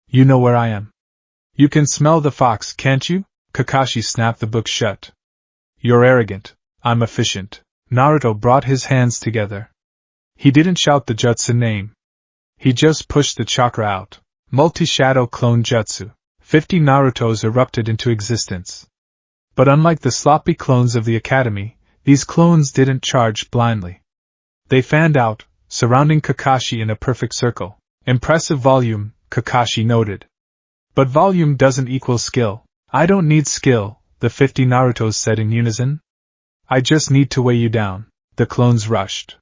"You know where I am. You can smell the fox, can't you?" Kakashi snapped the book shut. "You're arrogant. I'm efficient." Naruto brought his hands together. He didn't shout the jutsu name. He just pushed the chakra out. Multi-shadow clone jutsu. 50 Narutos erupted into existence. But unlike the sloppy clones of the academy, these clones didn't charge blindly. They fanned out, surrounding Kakashi in a perfect circle. "Impressive volume," Kakashi noted. "But volume doesn't equal skill." "I don't need skill," the 50 Narutos said in unison. "I just need to weigh you down." The clones rushed.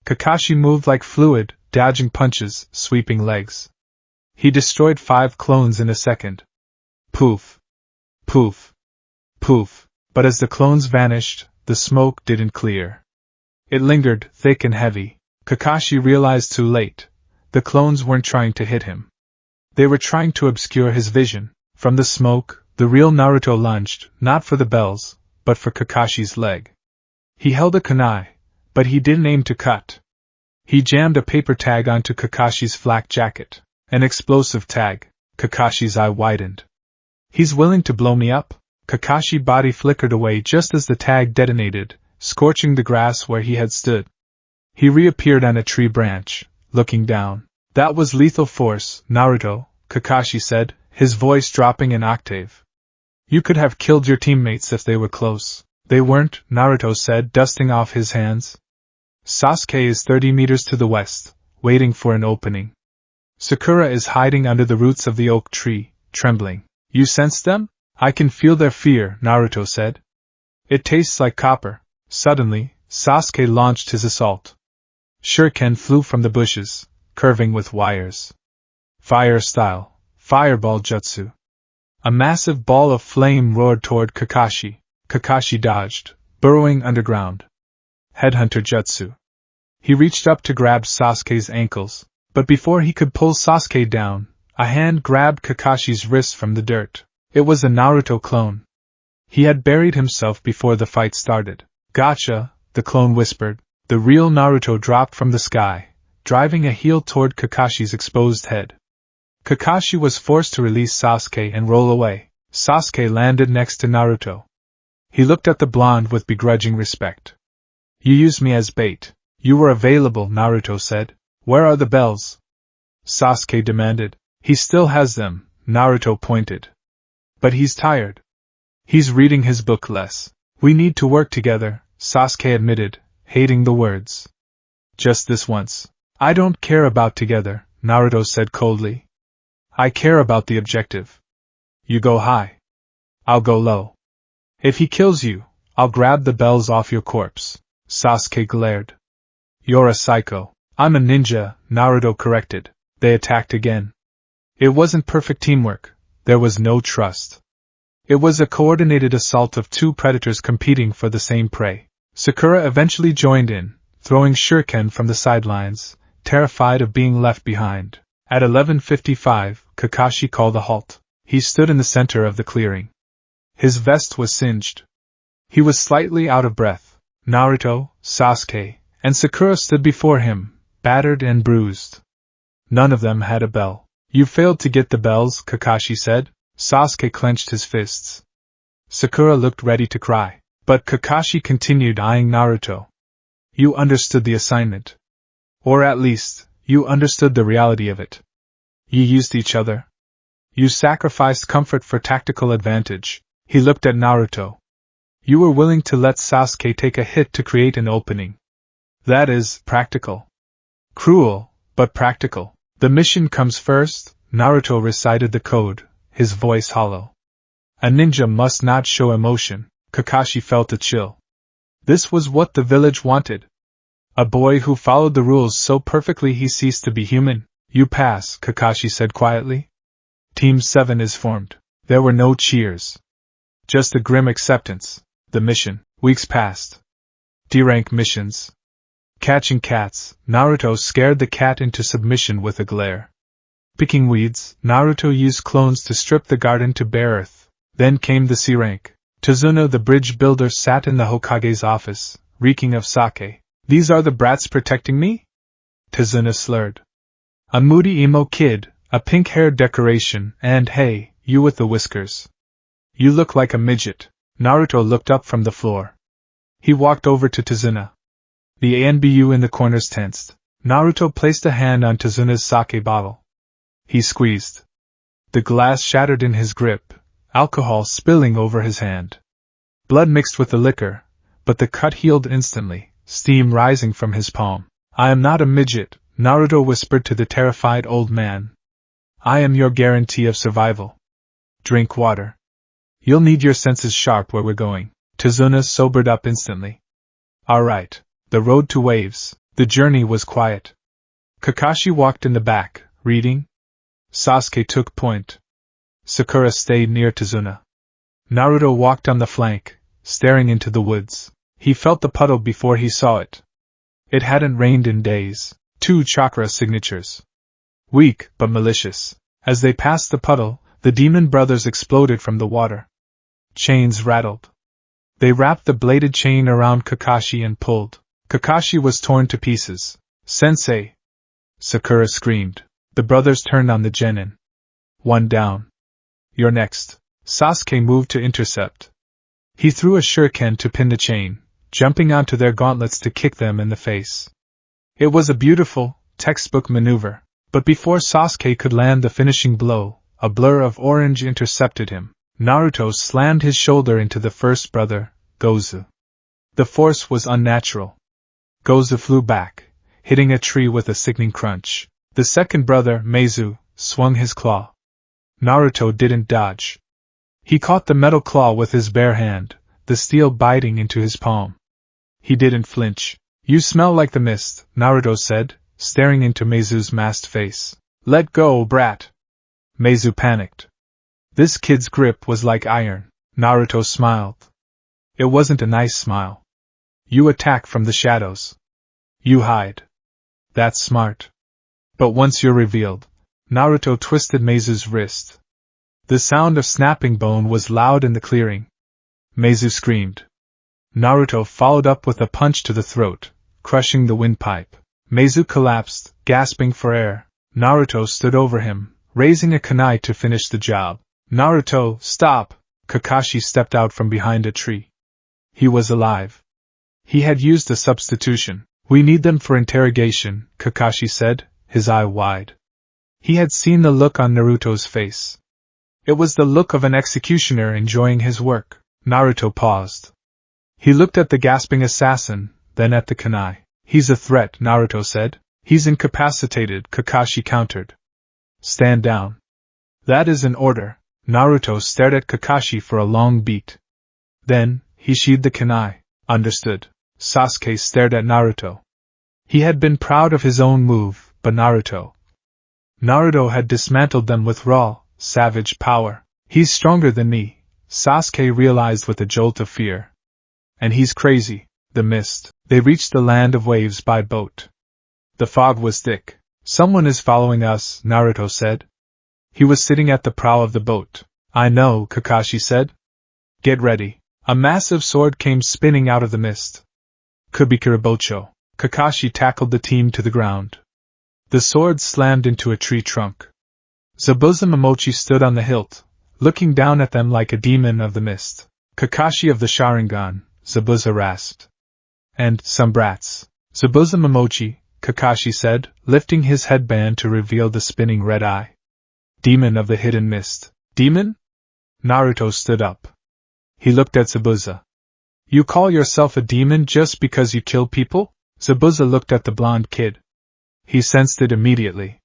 Kakashi moved like fluid, dodging punches, sweeping legs. He destroyed 5 clones in a second. Poof. Poof. Poof. But as the clones vanished, the smoke didn't clear. It lingered, thick and heavy. Kakashi realized too late. the clones weren't trying to hit him. They were trying to obscure his vision. From the smoke, the real Naruto lunged, not for the bells, but for Kakashi's leg. He held a kunai, but he didn't aim to cut. He jammed a paper tag onto Kakashi's flak jacket. An explosive tag. Kakashi's eye widened. He's willing to blow me up? Kakashi's body flickered away just as the tag detonated, scorching the grass where he had stood. He reappeared on a tree branch, looking down. That was lethal force, Naruto, Kakashi said, his voice dropping an octave. You could have killed your teammates if they were close. They weren't, Naruto said, dusting off his hands. Sasuke is 30 meters to the west, waiting for an opening. Sakura is hiding under the roots of the oak tree, trembling. You sense them? I can feel their fear, Naruto said. It tastes like copper. Suddenly, Sasuke launched his assault. Shuriken flew from the bushes, curving with wires. Fire style, fireball jutsu. A massive ball of flame roared toward Kakashi. Kakashi dodged, burrowing underground. Headhunter jutsu. He reached up to grab Sasuke's ankles, but before he could pull Sasuke down, a hand grabbed Kakashi's wrist from the dirt. It was a Naruto clone. He had buried himself before the fight started. Gotcha, the clone whispered. The real Naruto dropped from the sky, driving a heel toward Kakashi's exposed head. Kakashi was forced to release Sasuke and roll away. Sasuke landed next to Naruto. He looked at the blonde with begrudging respect. You used me as bait. You were available, Naruto said. Where are the bells? Sasuke demanded. He still has them, Naruto pointed. But he's tired. He's reading his book less. We need to work together, Sasuke admitted, hating the words. Just this once. I don't care about together, Naruto said coldly. I care about the objective. You go high. I'll go low. If he kills you, I'll grab the bells off your corpse, Sasuke glared. You're a psycho. I'm a ninja, Naruto corrected. They attacked again. It wasn't perfect teamwork. There was no trust. It was a coordinated assault of two predators competing for the same prey. Sakura eventually joined in, throwing shuriken from the sidelines, terrified of being left behind. At 11:55, Kakashi called a halt. He stood in the center of the clearing. His vest was singed. He was slightly out of breath. Naruto, Sasuke, and Sakura stood before him, battered and bruised. None of them had a bell. You failed to get the bells, Kakashi said. Sasuke clenched his fists. Sakura looked ready to cry, but Kakashi continued eyeing Naruto. You understood the assignment. Or at least, you understood the reality of it. You used each other. You sacrificed comfort for tactical advantage. He looked at Naruto. You were willing to let Sasuke take a hit to create an opening. That is, practical. Cruel, but practical. The mission comes first, Naruto recited the code, his voice hollow. A ninja must not show emotion. Kakashi felt a chill. This was what the village wanted. A boy who followed the rules so perfectly he ceased to be human. You pass, Kakashi said quietly. Team 7 is formed. There were no cheers. Just a grim acceptance. The mission. Weeks passed. D-rank missions. Catching cats. Naruto scared the cat into submission with a glare. Picking weeds. Naruto used clones to strip the garden to bare earth. Then came the C rank. Tazuna the bridge builder sat in the Hokage's office, reeking of sake. These are the brats protecting me? Tazuna slurred. A moody emo kid, a pink-haired decoration, and hey, you with the whiskers. You look like a midget. Naruto looked up from the floor. He walked over to Tazuna. The ANBU in the corners tensed. Naruto placed a hand on Tazuna's sake bottle. He squeezed. The glass shattered in his grip, alcohol spilling over his hand. Blood mixed with the liquor, but the cut healed instantly, steam rising from his palm. I am not a midget, Naruto whispered to the terrified old man. I am your guarantee of survival. Drink water. You'll need your senses sharp where we're going. Tazuna sobered up instantly. All right. The road to waves. The journey was quiet. Kakashi walked in the back, reading. Sasuke took point. Sakura stayed near Tazuna. Naruto walked on the flank, staring into the woods. He felt the puddle before he saw it. It hadn't rained in days. 2 chakra signatures. weak but malicious. As they passed the puddle, the demon brothers exploded from the water. Chains rattled. They wrapped the bladed chain around Kakashi and pulled. Kakashi was torn to pieces. Sensei! Sakura screamed. The brothers turned on the genin. One down. You're next. Sasuke moved to intercept. He threw a shuriken to pin the chain, jumping onto their gauntlets to kick them in the face. It was a beautiful, textbook maneuver, but before Sasuke could land the finishing blow, a blur of orange intercepted him. Naruto slammed his shoulder into the first brother, Gozu. The force was unnatural. Gozu flew back, hitting a tree with a sickening crunch. The second brother, Meizu, swung his claw. Naruto didn't dodge. He caught the metal claw with his bare hand, the steel biting into his palm. He didn't flinch. You smell like the mist, Naruto said, staring into Meizu's masked face. Let go, brat. Meizu panicked. This kid's grip was like iron. Naruto smiled. It wasn't a nice smile. You attack from the shadows. You hide. That's smart. But once you're revealed, Naruto twisted Meizu's wrist. The sound of snapping bone was loud in the clearing. Meizu screamed. Naruto followed up with a punch to the throat, crushing the windpipe. Meizu collapsed, gasping for air. Naruto stood over him, raising a kunai to finish the job. Naruto, stop! Kakashi stepped out from behind a tree. He was alive. He had used a substitution. We need them for interrogation, Kakashi said, his eye wide. He had seen the look on Naruto's face. It was the look of an executioner enjoying his work. Naruto paused. He looked at the gasping assassin, then at the kunai. He's a threat, Naruto said. He's incapacitated, Kakashi countered. Stand down. That is an order. Naruto stared at Kakashi for a long beat. Then, he sheathed the kunai. Understood. Sasuke stared at Naruto. He had been proud of his own move, but Naruto had dismantled them with raw, savage power. He's stronger than me, Sasuke realized with a jolt of fear. And he's crazy. The mist. They reached the land of waves by boat. The fog was thick. Someone is following us, Naruto said. He was sitting at the prow of the boat. I know, Kakashi said. Get ready. A massive sword came spinning out of the mist. Kubikirabocho. Kakashi tackled the team to the ground. The sword slammed into a tree trunk. Zabuza Momochi stood on the hilt, looking down at them like a demon of the mist. Kakashi of the Sharingan, Zabuza rasped. And, some brats. Zabuza Momochi, Kakashi said, lifting his headband to reveal the spinning red eye. Demon of the hidden mist. Demon? Naruto stood up. He looked at Zabuza. You call yourself a demon just because you kill people? Zabuza looked at the blonde kid. He sensed it immediately.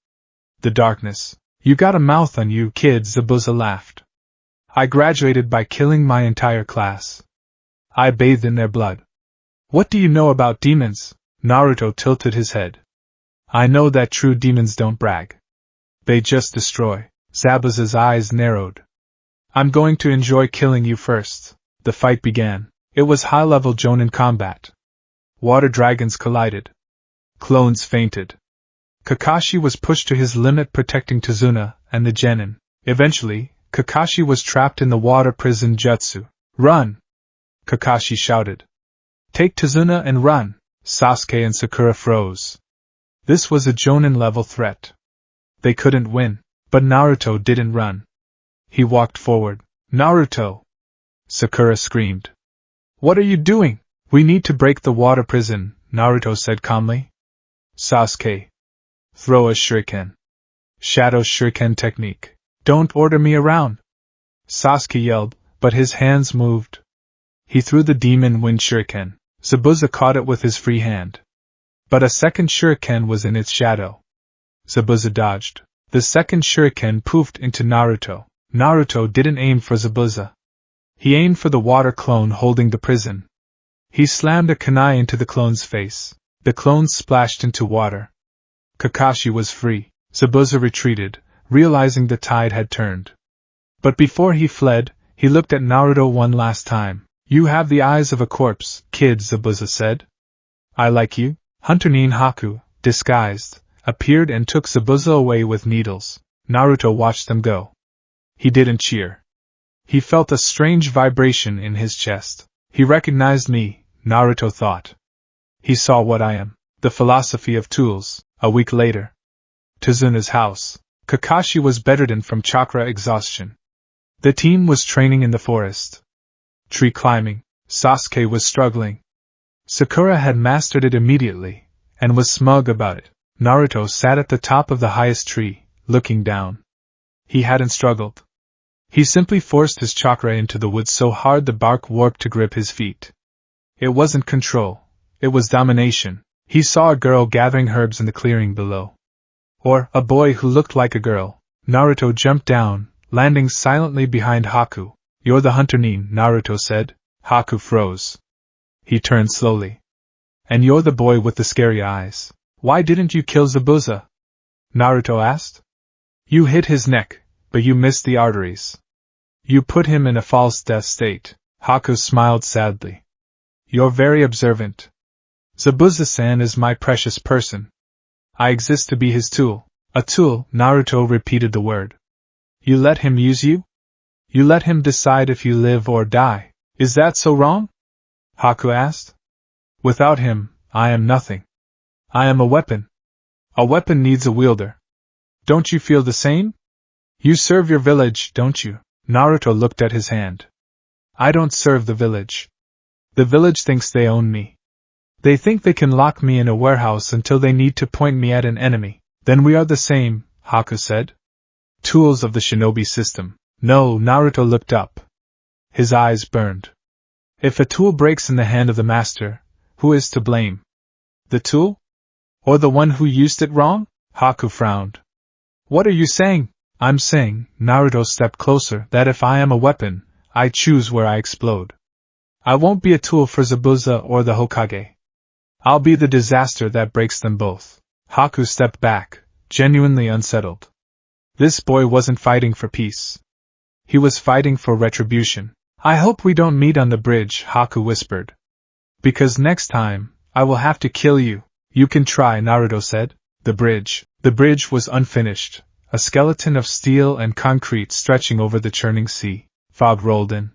The darkness. You got a mouth on you, kid, Zabuza laughed. I graduated by killing my entire class. I bathed in their blood. What do you know about demons? Naruto tilted his head. I know that true demons don't brag. They just destroy. Zabuza's eyes narrowed. I'm going to enjoy killing you first. The fight began. It was high-level Jonin combat. Water dragons collided. Clones fainted. Kakashi was pushed to his limit protecting Tazuna and the genin. Eventually, Kakashi was trapped in the water prison jutsu. Run! Kakashi shouted. Take Tazuna and run! Sasuke and Sakura froze. This was a Jonin-level threat. They couldn't win, but Naruto didn't run. He walked forward. Naruto! Sakura screamed. What are you doing? We need to break the water prison, Naruto said calmly. Sasuke. Throw a shuriken. Shadow shuriken technique. Don't order me around. Sasuke yelled, but his hands moved. He threw the demon wind shuriken. Zabuza caught it with his free hand. But a second shuriken was in its shadow. Zabuza dodged. The second shuriken poofed into Naruto. Naruto didn't aim for Zabuza. He aimed for the water clone holding the prison. He slammed a kunai into the clone's face. The clone splashed into water. Kakashi was free. Zabuza retreated, realizing the tide had turned. But before he fled, he looked at Naruto one last time. You have the eyes of a corpse, kid, Zabuza said. I like you. Hunter Nin Haku, disguised, appeared and took Zabuza away with needles. Naruto watched them go. He didn't cheer. He felt a strange vibration in his chest. He recognized me, Naruto thought. He saw what I am. The philosophy of tools. A week later. Tazuna's house. Kakashi was bedridden from chakra exhaustion. The team was training in the forest. Tree climbing. Sasuke was struggling. Sakura had mastered it immediately, and was smug about it. Naruto sat at the top of the highest tree, looking down. He hadn't struggled. He simply forced his chakra into the wood so hard the bark warped to grip his feet. It wasn't control. It was domination. He saw a girl gathering herbs in the clearing below. Or a boy who looked like a girl. Naruto jumped down, landing silently behind Haku. "You're the hunter Nin," Naruto said. Haku froze. He turned slowly. "And you're the boy with the scary eyes. Why didn't you kill Zabuza?" Naruto asked. "You hit his neck, but you missed the arteries. You put him in a false death state." Haku smiled sadly. "You're very observant. Zabuza-san is my precious person. I exist to be his tool." "A tool," Naruto repeated the word. "You let him use you? You let him decide if you live or die. Is that so wrong?" Haku asked. "Without him, I am nothing. I am a weapon. A weapon needs a wielder. Don't you feel the same? You serve your village, don't you?" Naruto looked at his hand. "I don't serve the village. The village thinks they own me. They think they can lock me in a warehouse until they need to point me at an enemy." "Then we are the same," Haku said. "Tools of the shinobi system." "No," Naruto looked up. His eyes burned. "If a tool breaks in the hand of the master, who is to blame? The tool? Or the one who used it wrong?" Haku frowned. "What are you saying?" "I'm saying," Naruto stepped closer, "that if I am a weapon, I choose where I explode. I won't be a tool for Zabuza or the Hokage. I'll be the disaster that breaks them both." Haku stepped back, genuinely unsettled. This boy wasn't fighting for peace. He was fighting for retribution. "I hope we don't meet on the bridge," Haku whispered. "Because next time, I will have to kill you." "You can try," Naruto said. The bridge. The bridge was unfinished, a skeleton of steel and concrete stretching over the churning sea. Fog rolled in.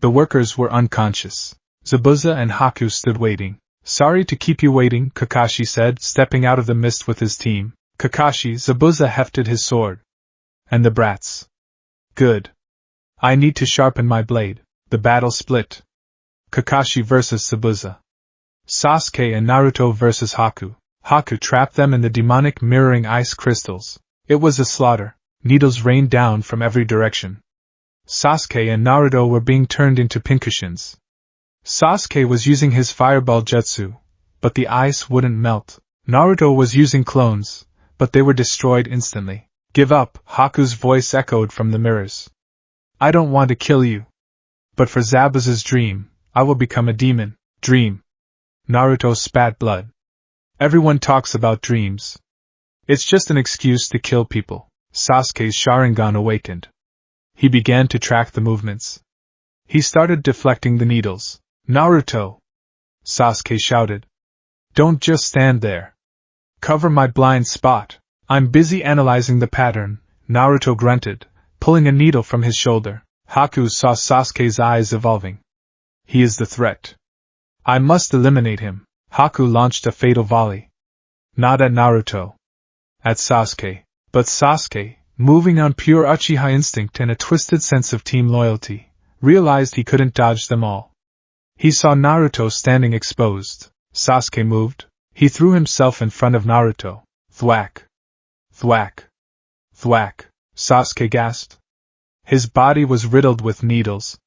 The workers were unconscious. Zabuza and Haku stood waiting. "Sorry to keep you waiting," Kakashi said, stepping out of the mist with his team. "Kakashi," Zabuza hefted his sword. "And the brats." "Good. I need to sharpen my blade." The battle split. Kakashi versus Zabuza. Sasuke and Naruto versus Haku. Haku trapped them in the demonic mirroring ice crystals. It was a slaughter. Needles rained down from every direction. Sasuke and Naruto were being turned into pincushions. Sasuke was using his fireball jutsu, but the ice wouldn't melt. Naruto was using clones, but they were destroyed instantly. "Give up," Haku's voice echoed from the mirrors. "I don't want to kill you. But for Zabuza's dream, I will become a demon." "Dream." Naruto spat blood. "Everyone talks about dreams. It's just an excuse to kill people." Sasuke's Sharingan awakened. He began to track the movements. He started deflecting the needles. "Naruto!" Sasuke shouted. "Don't just stand there. Cover my blind spot." "I'm busy analyzing the pattern," Naruto grunted, pulling a needle from his shoulder. Haku saw Sasuke's eyes evolving. "He is the threat. I must eliminate him." Haku launched a fatal volley. Not at Naruto. At Sasuke. But Sasuke, moving on pure Uchiha instinct and a twisted sense of team loyalty, realized he couldn't dodge them all. He saw Naruto standing exposed. Sasuke moved. He threw himself in front of Naruto. Thwack. Thwack. Thwack. Sasuke gasped. His body was riddled with needles.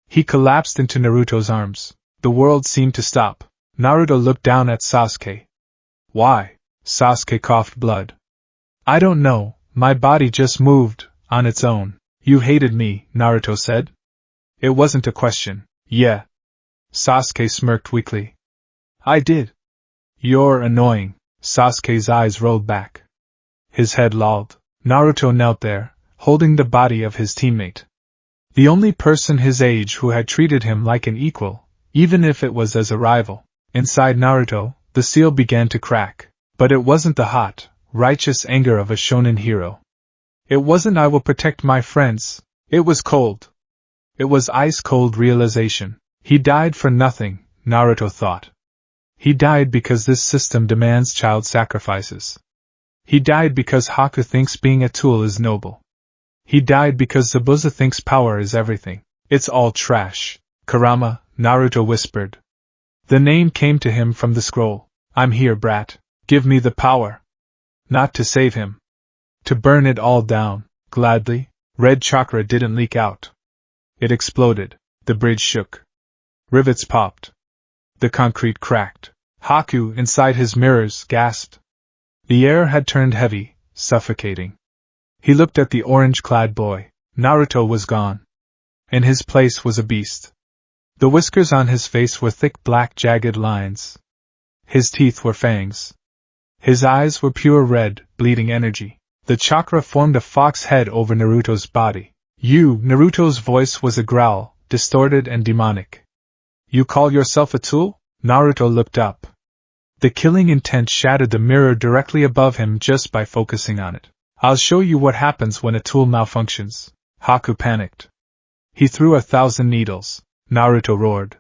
He collapsed into Naruto's arms. The world seemed to stop. Naruto looked down at Sasuke. "Why?" Sasuke coughed blood. "I don't know, my body just moved, on its own." "You hated me," Naruto said. It wasn't a question. "Yeah." Sasuke smirked weakly. "I did." "You're annoying." Sasuke's eyes rolled back. His head lolled. Naruto knelt there, holding the body of his teammate. The only person his age who had treated him like an equal, even if it was as a rival. Inside Naruto, the seal began to crack. But it wasn't the hot, righteous anger of a shonen hero. It wasn't "I will protect my friends," it was cold. It was ice-cold realization. He died for nothing, Naruto thought. He died because this system demands child sacrifices. He died because Haku thinks being a tool is noble. He died because Zabuza thinks power is everything. It's all trash. Kurama, Naruto whispered. The name came to him from the scroll. I'm here, brat. Give me the power. Not to save him. To burn it all down, gladly. Red chakra didn't leak out. It exploded. The bridge shook. Rivets popped. The concrete cracked. Haku, inside his mirrors, gasped. The air had turned heavy, suffocating. He looked at the orange-clad boy. Naruto was gone. In his place was a beast. The whiskers on his face were thick black jagged lines. His teeth were fangs. His eyes were pure red, bleeding energy. The chakra formed a fox head over Naruto's body. Naruto's voice was a growl, distorted and demonic. You call yourself a tool? Naruto looked up. The killing intent shattered the mirror directly above him just by focusing on it. I'll show you what happens when a tool malfunctions. Haku panicked. He threw 1,000 needles. Naruto roared.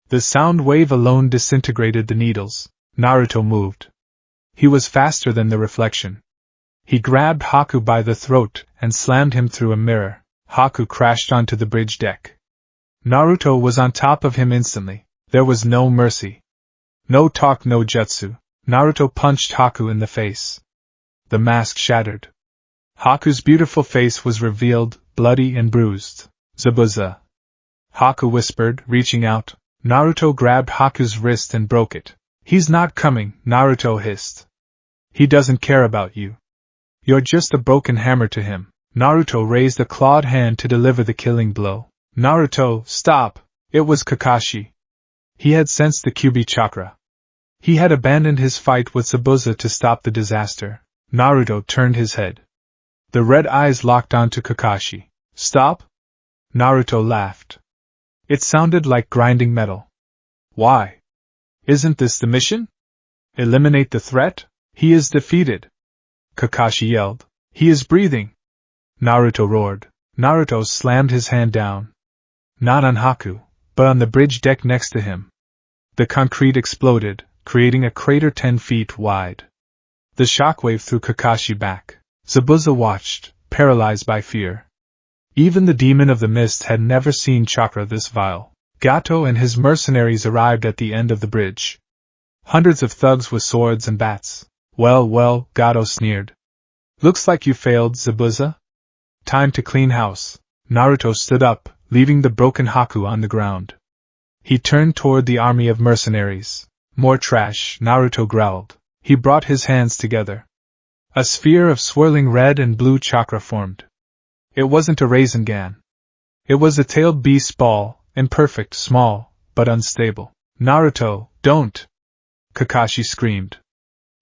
The sound wave alone disintegrated the needles. Naruto moved. He was faster than the reflection. He grabbed Haku by the throat and slammed him through a mirror. Haku crashed onto the bridge deck. Naruto was on top of him instantly. There was no mercy. No talk, no jutsu. Naruto punched Haku in the face. The mask shattered. Haku's beautiful face was revealed, bloody and bruised. Zabuza. Haku whispered, reaching out. Naruto grabbed Haku's wrist and broke it. He's not coming, Naruto hissed. He doesn't care about you. You're just a broken hammer to him. Naruto raised a clawed hand to deliver the killing blow. Naruto, stop! It was Kakashi. He had sensed the Kyuubi chakra. He had abandoned his fight with Zabuza to stop the disaster. Naruto turned his head. The red eyes locked onto Kakashi. Stop? Naruto laughed. It sounded like grinding metal. Why? Isn't this the mission? Eliminate the threat? He is defeated. Kakashi yelled. He is breathing. Naruto roared. Naruto slammed his hand down. Not on Haku, but on the bridge deck next to him. The concrete exploded, creating a crater 10 feet wide. The shockwave threw Kakashi back. Zabuza watched, paralyzed by fear. Even the demon of the mist had never seen chakra this vile. Gato and his mercenaries arrived at the end of the bridge. Hundreds of thugs with swords and bats. Well, Gato sneered. Looks like you failed, Zabuza. Time to clean house. Naruto stood up, leaving the broken Haku on the ground. He turned toward the army of mercenaries. More trash, Naruto growled. He brought his hands together. A sphere of swirling red and blue chakra formed. It wasn't a Rasengan. It was a tailed beast ball, imperfect, small, but unstable. Naruto, don't! Kakashi screamed.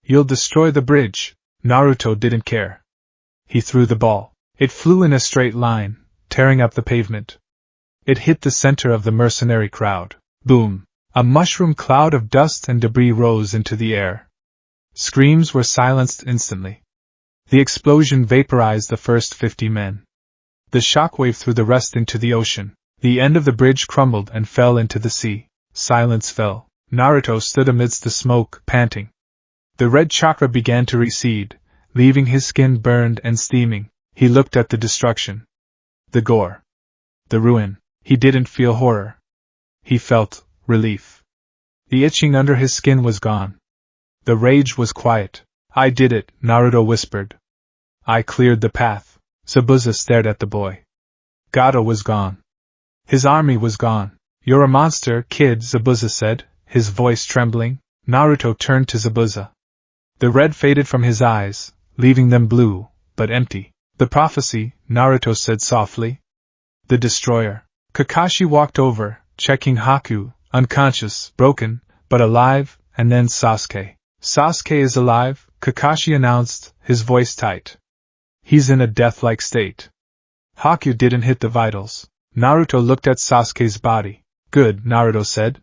You'll destroy the bridge. Naruto didn't care. He threw the ball. It flew in a straight line, tearing up the pavement. It hit the center of the mercenary crowd. Boom! A mushroom cloud of dust and debris rose into the air. Screams were silenced instantly. The explosion vaporized the first 50 men. The shockwave threw the rest into the ocean. The end of the bridge crumbled and fell into the sea. Silence fell. Naruto stood amidst the smoke, panting. The red chakra began to recede, leaving his skin burned and steaming. He looked at the destruction. The gore. The ruin. He didn't feel horror. He felt relief. The itching under his skin was gone. The rage was quiet. I did it, Naruto whispered. I cleared the path. Zabuza stared at the boy. Gato was gone. His army was gone. You're a monster, kid, Zabuza said, his voice trembling. Naruto turned to Zabuza. The red faded from his eyes, leaving them blue, but empty. The prophecy, Naruto said softly. The destroyer. Kakashi walked over, checking Haku, unconscious, broken, but alive, and then Sasuke. Sasuke is alive, Kakashi announced, his voice tight. He's in a death-like state. Haku didn't hit the vitals. Naruto looked at Sasuke's body. Good, Naruto said.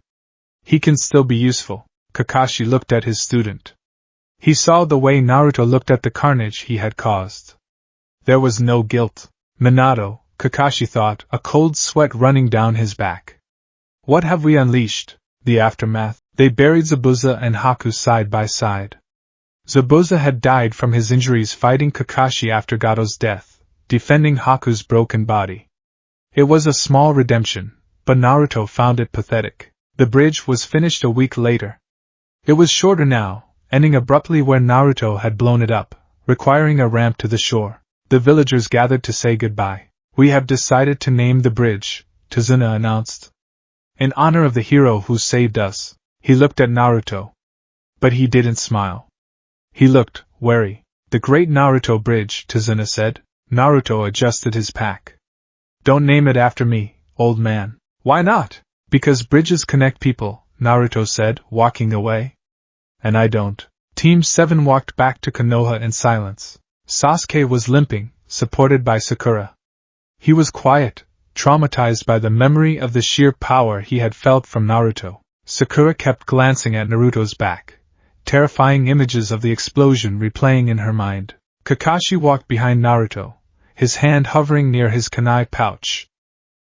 He can still be useful. Kakashi looked at his student. He saw the way Naruto looked at the carnage he had caused. There was no guilt. Minato, Kakashi thought, a cold sweat running down his back. What have we unleashed? The aftermath. They buried Zabuza and Haku side by side. Zabuza had died from his injuries fighting Kakashi after Gato's death, defending Haku's broken body. It was a small redemption, but Naruto found it pathetic. The bridge was finished a week later. It was shorter now, ending abruptly where Naruto had blown it up, requiring a ramp to the shore. The villagers gathered to say goodbye. We have decided to name the bridge, Tazuna announced. In honor of the hero who saved us. He looked at Naruto. But he didn't smile. He looked wary. The Great Naruto Bridge, Tazuna said. Naruto adjusted his pack. Don't name it after me, old man. Why not? Because bridges connect people, Naruto said, walking away. And I don't. Team 7 walked back to Konoha in silence. Sasuke was limping, supported by Sakura. He was quiet, traumatized by the memory of the sheer power he had felt from Naruto. Sakura kept glancing at Naruto's back, terrifying images of the explosion replaying in her mind. Kakashi walked behind Naruto, his hand hovering near his kunai pouch.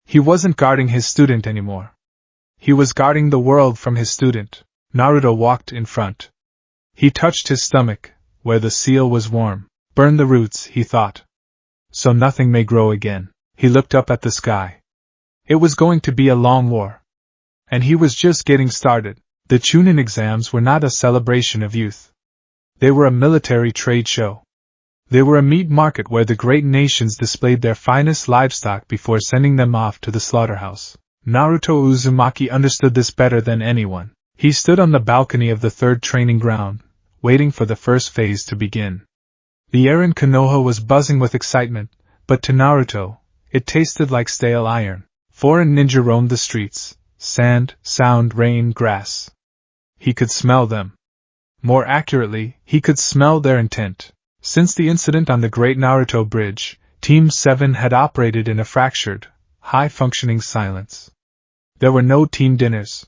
He wasn't guarding his student anymore. He was guarding the world from his student. Naruto walked in front. He touched his stomach, where the seal was warm. Burn the roots, he thought. So nothing may grow again. He looked up at the sky. It was going to be a long war. And he was just getting started. The Chunin exams were not a celebration of youth. They were a military trade show. They were a meat market where the great nations displayed their finest livestock before sending them off to the slaughterhouse. Naruto Uzumaki understood this better than anyone. He stood on the balcony of the third training ground, waiting for the first phase to begin. The air in Konoha was buzzing with excitement, but to Naruto, it tasted like stale iron. Foreign ninja roamed the streets. Sand, sound, rain, grass. He could smell them. More accurately, he could smell their intent. Since the incident on the Great Naruto Bridge, Team 7 had operated in a fractured, high-functioning silence. There were no team dinners.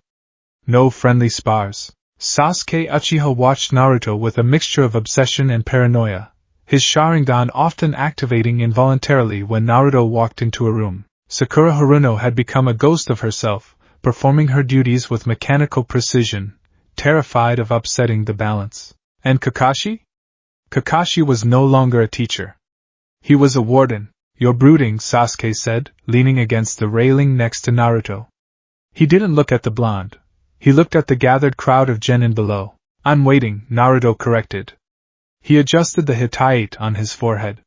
No friendly spars. Sasuke Uchiha watched Naruto with a mixture of obsession and paranoia, his Sharingan often activating involuntarily when Naruto walked into a room. Sakura Haruno had become a ghost of herself, performing her duties with mechanical precision, terrified of upsetting the balance. And Kakashi? Kakashi was no longer a teacher. He was a warden. You're brooding, Sasuke said, leaning against the railing next to Naruto. He didn't look at the blonde. He looked at the gathered crowd of genin below. I'm waiting, Naruto corrected. He adjusted the hitate on his forehead.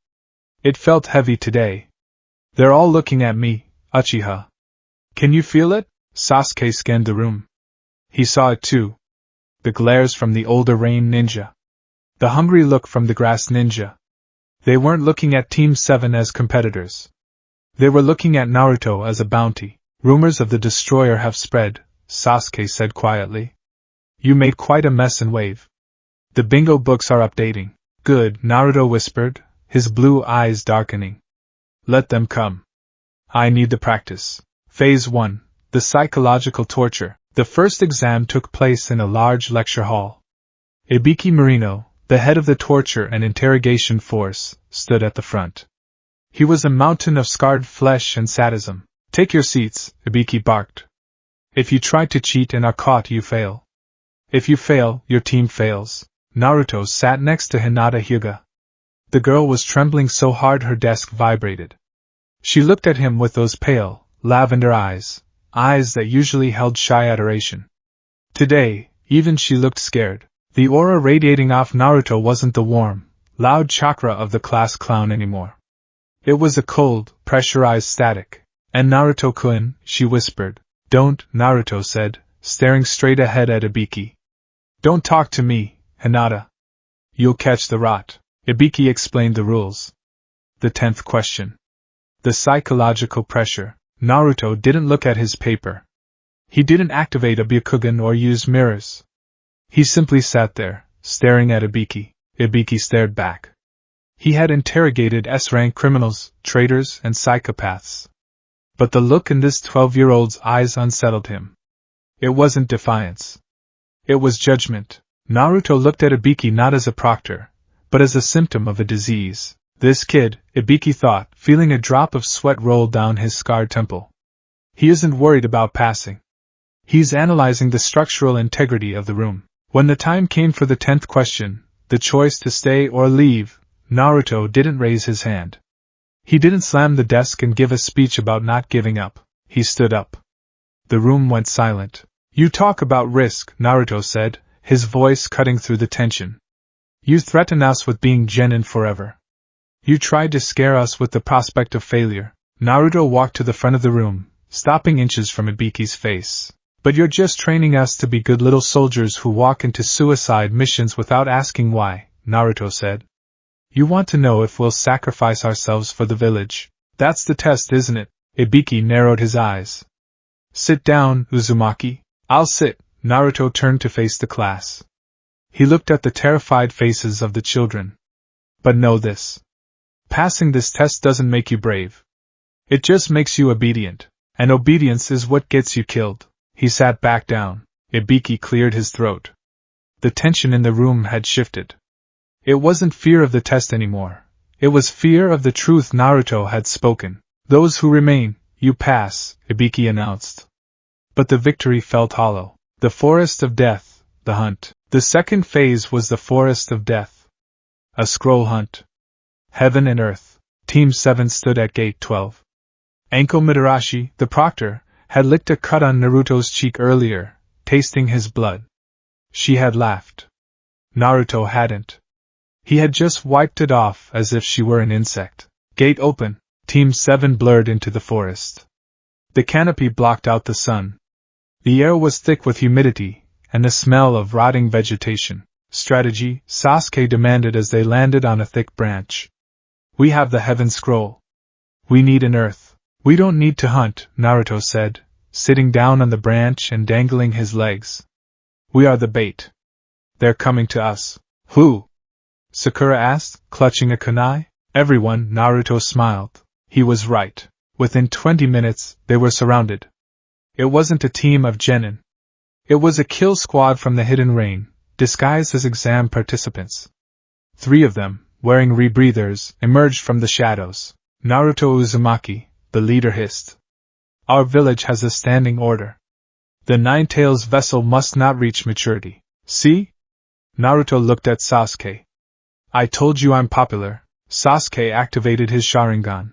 It felt heavy today. They're all looking at me, Uchiha. Can you feel it? Sasuke scanned the room. He saw it too. The glares from the older Rain ninja. The hungry look from the Grass ninja. They weren't looking at Team 7 as competitors. They were looking at Naruto as a bounty. Rumors of the destroyer have spread, Sasuke said quietly. You made quite a mess in Wave. The bingo books are updating. Good, Naruto whispered, his blue eyes darkening. Let them come. I need the practice. Phase 1. The psychological torture. The first exam took place in a large lecture hall. Ibiki Marino, the head of the torture and interrogation force, stood at the front. He was a mountain of scarred flesh and sadism. Take your seats, Ibiki barked. If you try to cheat and are caught, you fail. If you fail, your team fails. Naruto sat next to Hinata Hyuga. The girl was trembling so hard her desk vibrated. She looked at him with those pale, lavender eyes that usually held shy adoration. Today, even she looked scared. The aura radiating off Naruto wasn't the warm, loud chakra of the class clown anymore. It was a cold, pressurized static. And Naruto-kun, she whispered. Don't, Naruto said, staring straight ahead at Ibiki. Don't talk to me, Hinata. You'll catch the rot. Ibiki explained the rules. The 10th question. The psychological pressure. Naruto didn't look at his paper. He didn't activate a Byakugan or use mirrors. He simply sat there, staring at Ibiki. Ibiki stared back. He had interrogated S-rank criminals, traitors, and psychopaths. But the look in this 12-year-old's eyes unsettled him. It wasn't defiance. It was judgment. Naruto looked at Ibiki not as a proctor, but as a symptom of a disease. This kid, Ibiki thought, feeling a drop of sweat roll down his scarred temple. He isn't worried about passing. He's analyzing the structural integrity of the room. When the time came for the 10th question, the choice to stay or leave, Naruto didn't raise his hand. He didn't slam the desk and give a speech about not giving up. He stood up. The room went silent. You talk about risk, Naruto said, his voice cutting through the tension. You threaten us with being genin forever. You tried to scare us with the prospect of failure. Naruto walked to the front of the room, stopping inches from Ibiki's face. But you're just training us to be good little soldiers who walk into suicide missions without asking why, Naruto said. You want to know if we'll sacrifice ourselves for the village. That's the test, isn't it? Ibiki narrowed his eyes. Sit down, Uzumaki. I'll sit. Naruto turned to face the class. He looked at the terrified faces of the children. But know this. Passing this test doesn't make you brave. It just makes you obedient. And obedience is what gets you killed. He sat back down. Ibiki cleared his throat. The tension in the room had shifted. It wasn't fear of the test anymore. It was fear of the truth Naruto had spoken. Those who remain, you pass, Ibiki announced. But the victory felt hollow. The forest of death, the hunt. The second phase was the forest of death. A scroll hunt. Heaven and Earth. Team 7 stood at Gate 12. Anko Mitarashi, the proctor, had licked a cut on Naruto's cheek earlier, tasting his blood. She had laughed. Naruto hadn't. He had just wiped it off as if she were an insect. Gate open. Team 7 blurred into the forest. The canopy blocked out the sun. The air was thick with humidity, and the smell of rotting vegetation. Strategy, Sasuke demanded as they landed on a thick branch. We have the Heaven Scroll. We need an Earth. We don't need to hunt, Naruto said, sitting down on the branch and dangling his legs. We are the bait. They're coming to us. Who? Sakura asked, clutching a kunai. Everyone, Naruto smiled. He was right. Within 20 minutes, they were surrounded. It wasn't a team of genin. It was a kill squad from the Hidden Rain, disguised as exam participants. 3 of them, wearing rebreathers, emerged from the shadows. Naruto Uzumaki, the leader, hissed. Our village has a standing order. The Nine-Tails vessel must not reach maturity. See? Naruto looked at Sasuke. I told you I'm popular. Sasuke activated his Sharingan.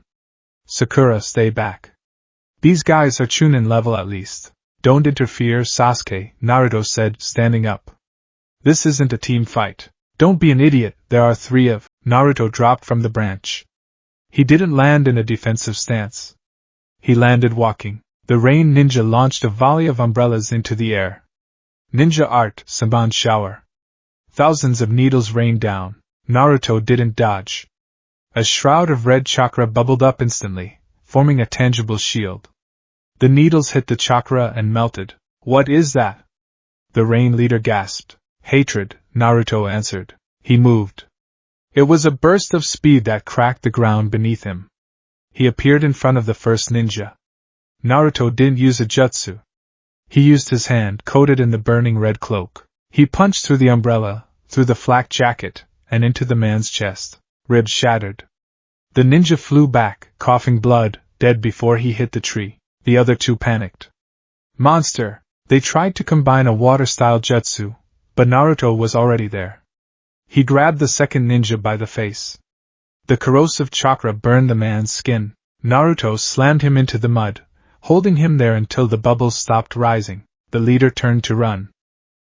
Sakura, stay back. These guys are Chunin level at least. Don't interfere, Sasuke, Naruto said, standing up. This isn't a team fight. Don't be an idiot, there are 3 of. Naruto dropped from the branch. He didn't land in a defensive stance. He landed walking. The rain ninja launched a volley of umbrellas into the air. Ninja art, Saban shower. Thousands of needles rained down. Naruto didn't dodge. A shroud of red chakra bubbled up instantly, forming a tangible shield. The needles hit the chakra and melted. What is that? The rain leader gasped. Hatred, Naruto answered. He moved. It was a burst of speed that cracked the ground beneath him. He appeared in front of the first ninja. Naruto didn't use a jutsu. He used his hand coated in the burning red cloak. He punched through the umbrella, through the flak jacket, and into the man's chest. Ribs shattered. The ninja flew back, coughing blood, dead before he hit the tree. The other 2 panicked. Monster! They tried to combine a water-style jutsu, but Naruto was already there. He grabbed the second ninja by the face. The corrosive chakra burned the man's skin. Naruto slammed him into the mud, holding him there until the bubbles stopped rising. The leader turned to run.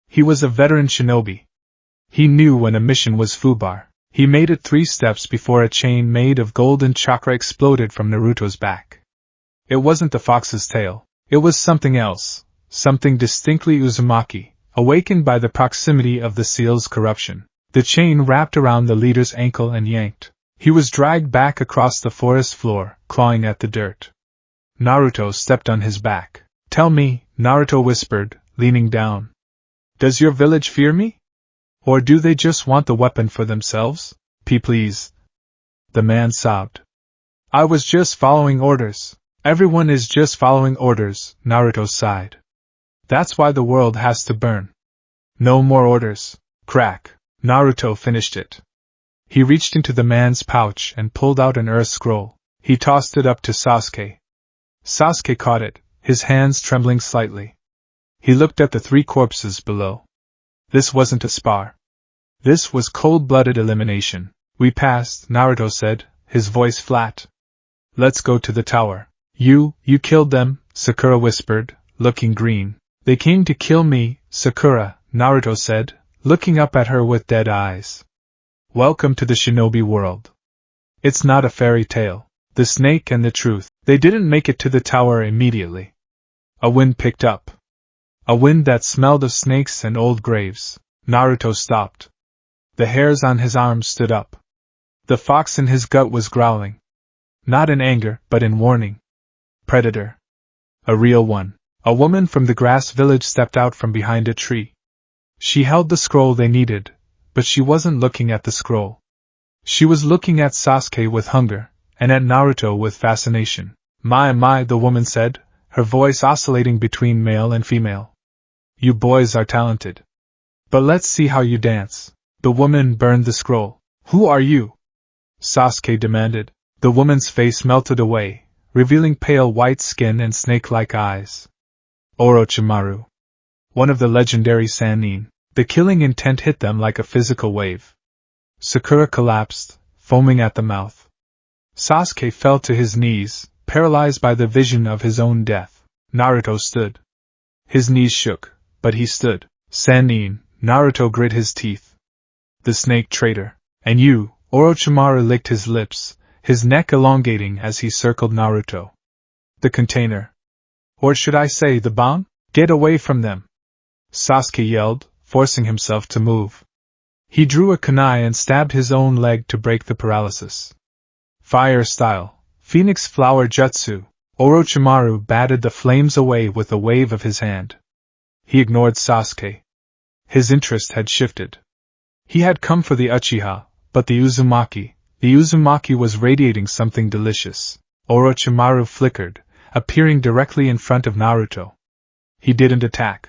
He was a veteran shinobi. He knew when a mission was foobar. He made it 3 steps before a chain made of golden chakra exploded from Naruto's back. It wasn't the fox's tail. It was something else, something distinctly Uzumaki, awakened by the proximity of the seal's corruption. The chain wrapped around the leader's ankle and yanked. He was dragged back across the forest floor, clawing at the dirt. Naruto stepped on his back. Tell me, Naruto whispered, leaning down. Does your village fear me? Or do they just want the weapon for themselves? Please. The man sobbed. I was just following orders. Everyone is just following orders, Naruto sighed. That's why the world has to burn. No more orders. Crack. Naruto finished it. He reached into the man's pouch and pulled out an earth scroll. He tossed it up to Sasuke. Sasuke caught it, his hands trembling slightly. He looked at the 3 corpses below. This wasn't a spar. This was cold-blooded elimination. We passed, Naruto said, his voice flat. Let's go to the tower. You killed them, Sakura whispered, looking green. They came to kill me, Sakura, Naruto said, looking up at her with dead eyes. Welcome to the shinobi world. It's not a fairy tale. The snake and the truth. They didn't make it to the tower immediately. A wind picked up. A wind that smelled of snakes and old graves. Naruto stopped. The hairs on his arms stood up. The fox in his gut was growling. Not in anger, but in warning. Predator. A real one. A woman from the grass village stepped out from behind a tree. She held the scroll they needed, but she wasn't looking at the scroll. She was looking at Sasuke with hunger, and at Naruto with fascination. My, the woman said, her voice oscillating between male and female. You boys are talented. But let's see how you dance. The woman burned the scroll. Who are you? Sasuke demanded. The woman's face melted away, revealing pale white skin and snake-like eyes. Orochimaru. One of the legendary Sannin. The killing intent hit them like a physical wave. Sakura collapsed, foaming at the mouth. Sasuke fell to his knees, paralyzed by the vision of his own death. Naruto stood. His knees shook, but he stood. Sannin, Naruto grit his teeth. The snake traitor. And you, Orochimaru licked his lips, his neck elongating as he circled Naruto. The container. Or should I say the bomb? Get away from them! Sasuke yelled, forcing himself to move. He drew a kunai and stabbed his own leg to break the paralysis. Fire style, Phoenix Flower Jutsu, Orochimaru batted the flames away with a wave of his hand. He ignored Sasuke. His interest had shifted. He had come for the Uchiha, but the Uzumaki was radiating something delicious. Orochimaru flickered, appearing directly in front of Naruto. He didn't attack.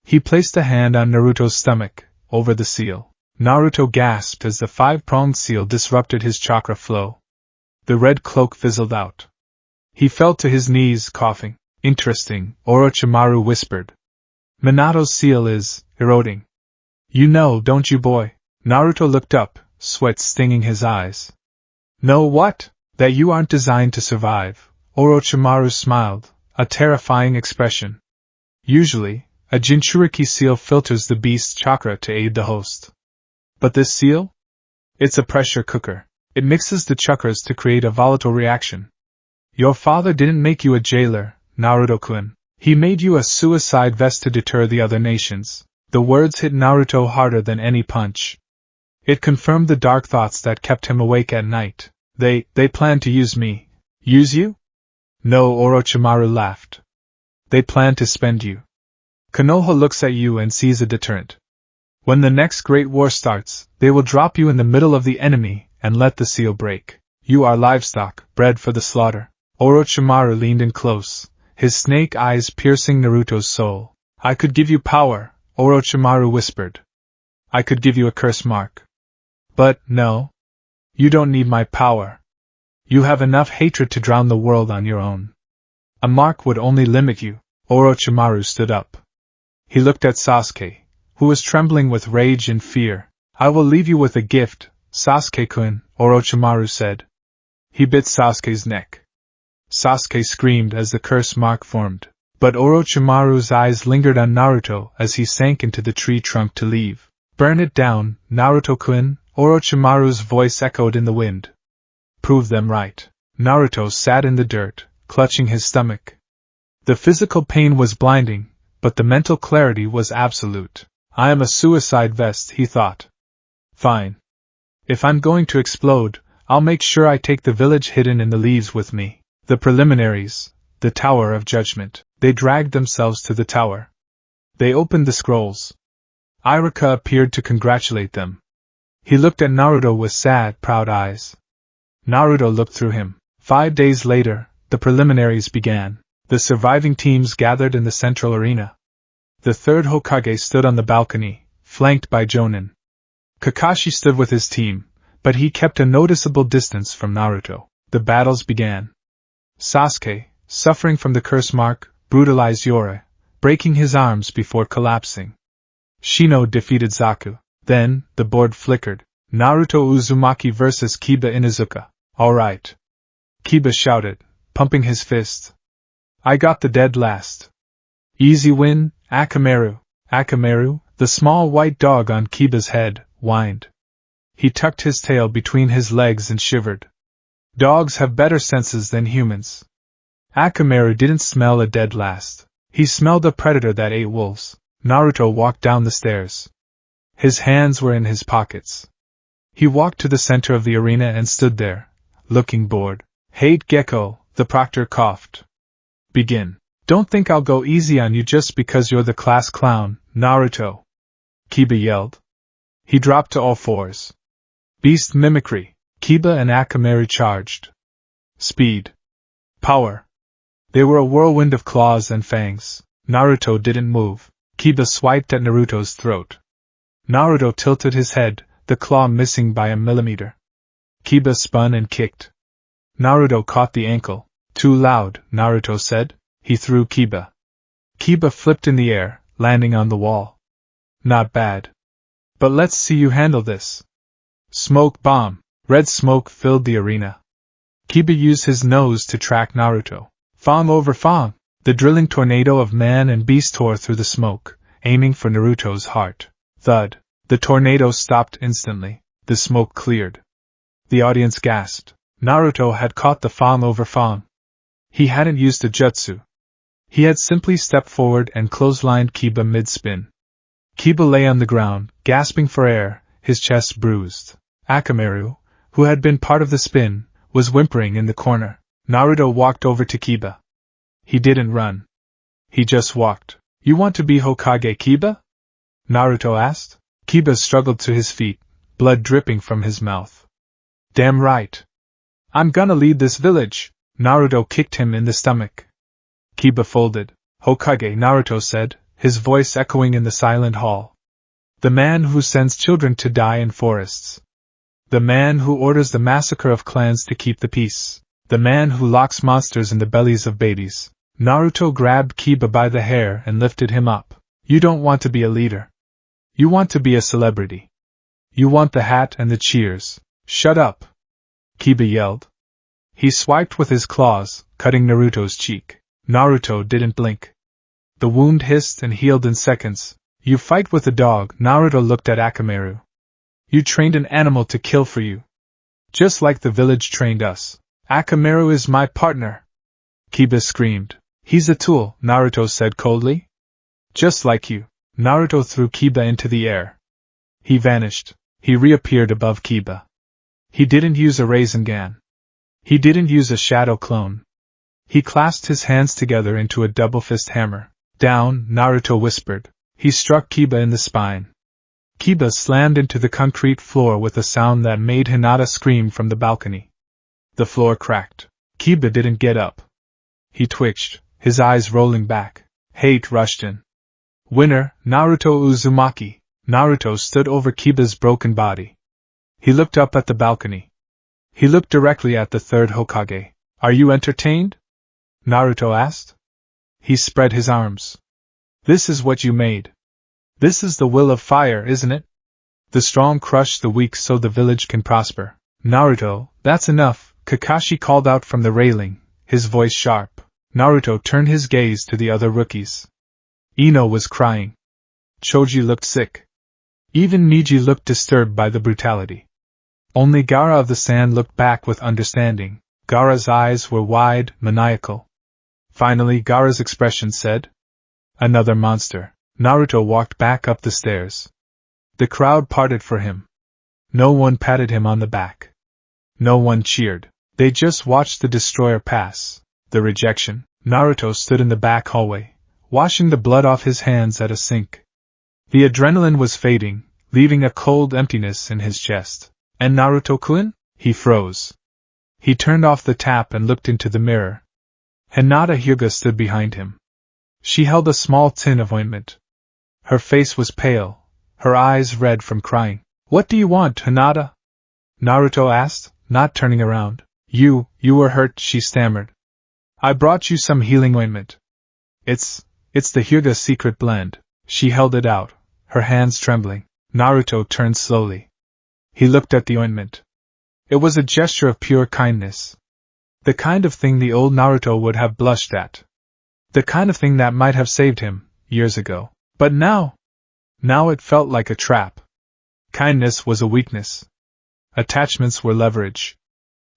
He placed a hand on Naruto's stomach, over the seal. Naruto gasped as the 5-pronged seal disrupted his chakra flow. The red cloak fizzled out. He fell to his knees, coughing. Interesting, Orochimaru whispered. Minato's seal is eroding. You know, don't you, boy? Naruto looked up, sweat stinging his eyes. Know what? That you aren't designed to survive. Orochimaru smiled, a terrifying expression. Usually, a Jinchuriki seal filters the beast's chakra to aid the host. But this seal? It's a pressure cooker. It mixes the chakras to create a volatile reaction. Your father didn't make you a jailer, Naruto-kun. He made you a suicide vest to deter the other nations. The words hit Naruto harder than any punch. It confirmed the dark thoughts that kept him awake at night. They plan to use me. Use you? No, Orochimaru laughed. They plan to spend you. Konoha looks at you and sees a deterrent. When the next great war starts, they will drop you in the middle of the enemy and let the seal break. You are livestock, bred for the slaughter. Orochimaru leaned in close, his snake eyes piercing Naruto's soul. I could give you power, Orochimaru whispered. I could give you a curse mark. But, no. You don't need my power. You have enough hatred to drown the world on your own. A mark would only limit you. Orochimaru stood up. He looked at Sasuke, who was trembling with rage and fear. I will leave you with a gift, Sasuke-kun, Orochimaru said. He bit Sasuke's neck. Sasuke screamed as the curse mark formed, but Orochimaru's eyes lingered on Naruto as he sank into the tree trunk to leave. Burn it down, Naruto-kun, Orochimaru's voice echoed in the wind. Prove them right. Naruto sat in the dirt, clutching his stomach. The physical pain was blinding, but the mental clarity was absolute. I am a suicide vest, he thought. Fine. If I'm going to explode, I'll make sure I take the village hidden in the leaves with me. The preliminaries, the Tower of Judgment. They dragged themselves to the tower. They opened the scrolls. Iruka appeared to congratulate them. He looked at Naruto with sad, proud eyes. Naruto looked through him. 5 days later, the preliminaries began. The surviving teams gathered in the central arena. The third Hokage stood on the balcony, flanked by Jonin. Kakashi stood with his team, but he kept a noticeable distance from Naruto. The battles began. Sasuke, suffering from the curse mark, brutalized Yore, breaking his arms before collapsing. Shino defeated Zaku. Then, the board flickered. Naruto Uzumaki vs. Kiba Inuzuka. Alright. Kiba shouted, pumping his fist. I got the dead last. Easy win, Akamaru. Akamaru, the small white dog on Kiba's head, whined. He tucked his tail between his legs and shivered. Dogs have better senses than humans. Akamaru didn't smell a dead last. He smelled a predator that ate wolves. Naruto walked down the stairs. His hands were in his pockets. He walked to the center of the arena and stood there, looking bored. Hate Gecko, the proctor coughed. Begin. Don't think I'll go easy on you just because you're the class clown, Naruto. Kiba yelled. He dropped to all fours. Beast mimicry. Kiba and Akamaru charged. Speed. Power. They were a whirlwind of claws and fangs. Naruto didn't move. Kiba swiped at Naruto's throat. Naruto tilted his head, the claw missing by a millimeter. Kiba spun and kicked. Naruto caught the ankle. Too loud, Naruto said. He threw Kiba. Kiba flipped in the air, landing on the wall. Not bad. But let's see you handle this. Smoke bomb. Red smoke filled the arena. Kiba used his nose to track Naruto. Fang over Fang. The drilling tornado of man and beast tore through the smoke, aiming for Naruto's heart. Thud. The tornado stopped instantly. The smoke cleared. The audience gasped. Naruto had caught the Fang over Fang. He hadn't used a jutsu. He had simply stepped forward and clotheslined Kiba mid-spin. Kiba lay on the ground, gasping for air, his chest bruised. Akamaru, who had been part of the spin, was whimpering in the corner. Naruto walked over to Kiba. He didn't run. He just walked. You want to be Hokage, Kiba? Naruto asked. Kiba struggled to his feet, blood dripping from his mouth. Damn right. I'm gonna lead this village. Naruto kicked him in the stomach. Kiba folded. Hokage, Naruto said, his voice echoing in the silent hall. The man who sends children to die in forests. The man who orders the massacre of clans to keep the peace. The man who locks monsters in the bellies of babies. Naruto grabbed Kiba by the hair and lifted him up. You don't want to be a leader. You want to be a celebrity. You want the hat and the cheers. Shut up! Kiba yelled. He swiped with his claws, cutting Naruto's cheek. Naruto didn't blink. The wound hissed and healed in seconds. You fight with a dog, Naruto looked at Akamaru. You trained an animal to kill for you. Just like the village trained us. Akamaru is my partner. Kiba screamed. He's a tool, Naruto said coldly. Just like you. Naruto threw Kiba into the air. He vanished. He reappeared above Kiba. He didn't use a Rasengan. He didn't use a shadow clone. He clasped his hands together into a double fist hammer. Down, Naruto whispered. He struck Kiba in the spine. Kiba slammed into the concrete floor with a sound that made Hinata scream from the balcony. The floor cracked. Kiba didn't get up. He twitched, his eyes rolling back. Hate rushed in. Winner, Naruto Uzumaki. Naruto stood over Kiba's broken body. He looked up at the balcony. He looked directly at the third Hokage. Are you entertained? Naruto asked. He spread his arms. This is what you made. This is the will of fire, isn't it? The strong crush the weak so the village can prosper. Naruto, that's enough, Kakashi called out from the railing, his voice sharp. Naruto turned his gaze to the other rookies. Ino was crying. Choji looked sick. Even Miji looked disturbed by the brutality. Only Gaara of the Sand looked back with understanding. Gaara's eyes were wide, maniacal. Finally Gaara's expression said, Another monster. Naruto walked back up the stairs. The crowd parted for him. No one patted him on the back. No one cheered. They just watched the destroyer pass. The rejection. Naruto stood in the back hallway, washing the blood off his hands at a sink. The adrenaline was fading, leaving a cold emptiness in his chest. And Naruto-kun? He froze. He turned off the tap and looked into the mirror. Hinata Hyuga stood behind him. She held a small tin of ointment. Her face was pale, her eyes red from crying. What do you want, Hinata? Naruto asked, not turning around. You were hurt, she stammered. I brought you some healing ointment. It's the Hyuga secret blend. She held it out, her hands trembling. Naruto turned slowly. He looked at the ointment. It was a gesture of pure kindness. The kind of thing the old Naruto would have blushed at. The kind of thing that might have saved him, years ago. But now it felt like a trap. Kindness was a weakness. Attachments were leverage.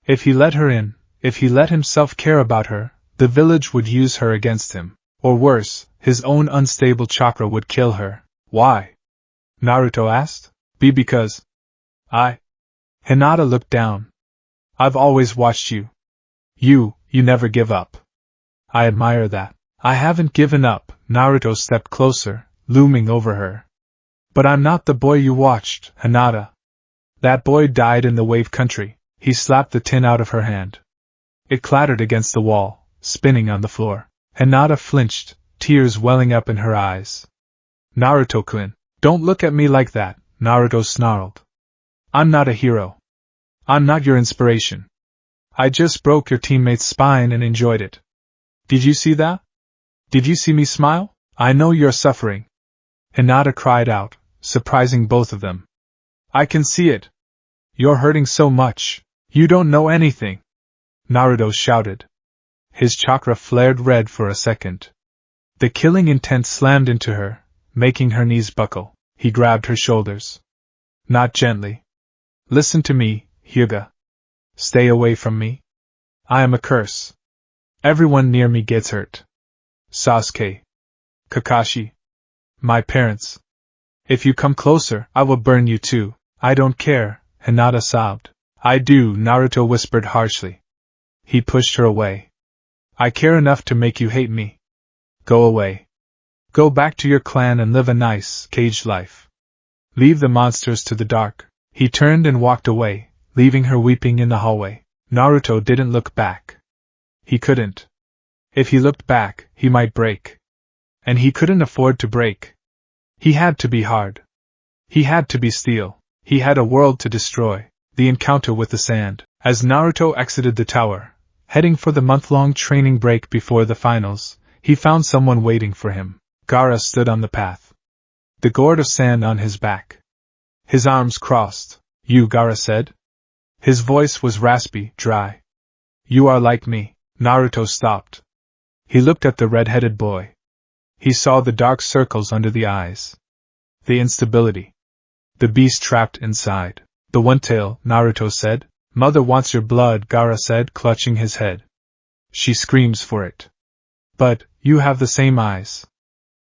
If he let her in, if he let himself care about her, the village would use her against him. Or worse, his own unstable chakra would kill her. Why? Naruto asked. Because Hinata looked down. I've always watched you. You never give up. I admire that. I haven't given up. Naruto stepped closer, looming over her. But I'm not the boy you watched, Hinata. That boy died in the wave country. He slapped the tin out of her hand. It clattered against the wall, spinning on the floor. Hinata flinched, tears welling up in her eyes. Naruto-kun, don't look at me like that, Naruto snarled. I'm not a hero. I'm not your inspiration. I just broke your teammate's spine and enjoyed it. Did you see that? Did you see me smile? I know you're suffering. Hinata cried out, surprising both of them. I can see it. You're hurting so much. You don't know anything. Naruto shouted. His chakra flared red for a second. The killing intent slammed into her, making her knees buckle. He grabbed her shoulders. Not gently. Listen to me, Hyuga. Stay away from me. I am a curse. Everyone near me gets hurt. Sasuke. Kakashi. My parents. If you come closer, I will burn you too. I don't care, Hinata sobbed. I do, Naruto whispered harshly. He pushed her away. I care enough to make you hate me. Go away. Go back to your clan and live a nice, caged life. Leave the monsters to the dark. He turned and walked away, leaving her weeping in the hallway. Naruto didn't look back. He couldn't. If he looked back, he might break. And he couldn't afford to break. He had to be hard. He had to be steel. He had a world to destroy. The encounter with the sand. As Naruto exited the tower, heading for the month-long training break before the finals, he found someone waiting for him. Gaara stood on the path. The gourd of sand on his back. His arms crossed. You, Gaara said. His voice was raspy, dry. You are like me. Naruto stopped. He looked at the red-headed boy. He saw the dark circles under the eyes. The instability. The beast trapped inside. The one-tail, Naruto said. Mother wants your blood, Gaara said, clutching his head. She screams for it. But, you have the same eyes.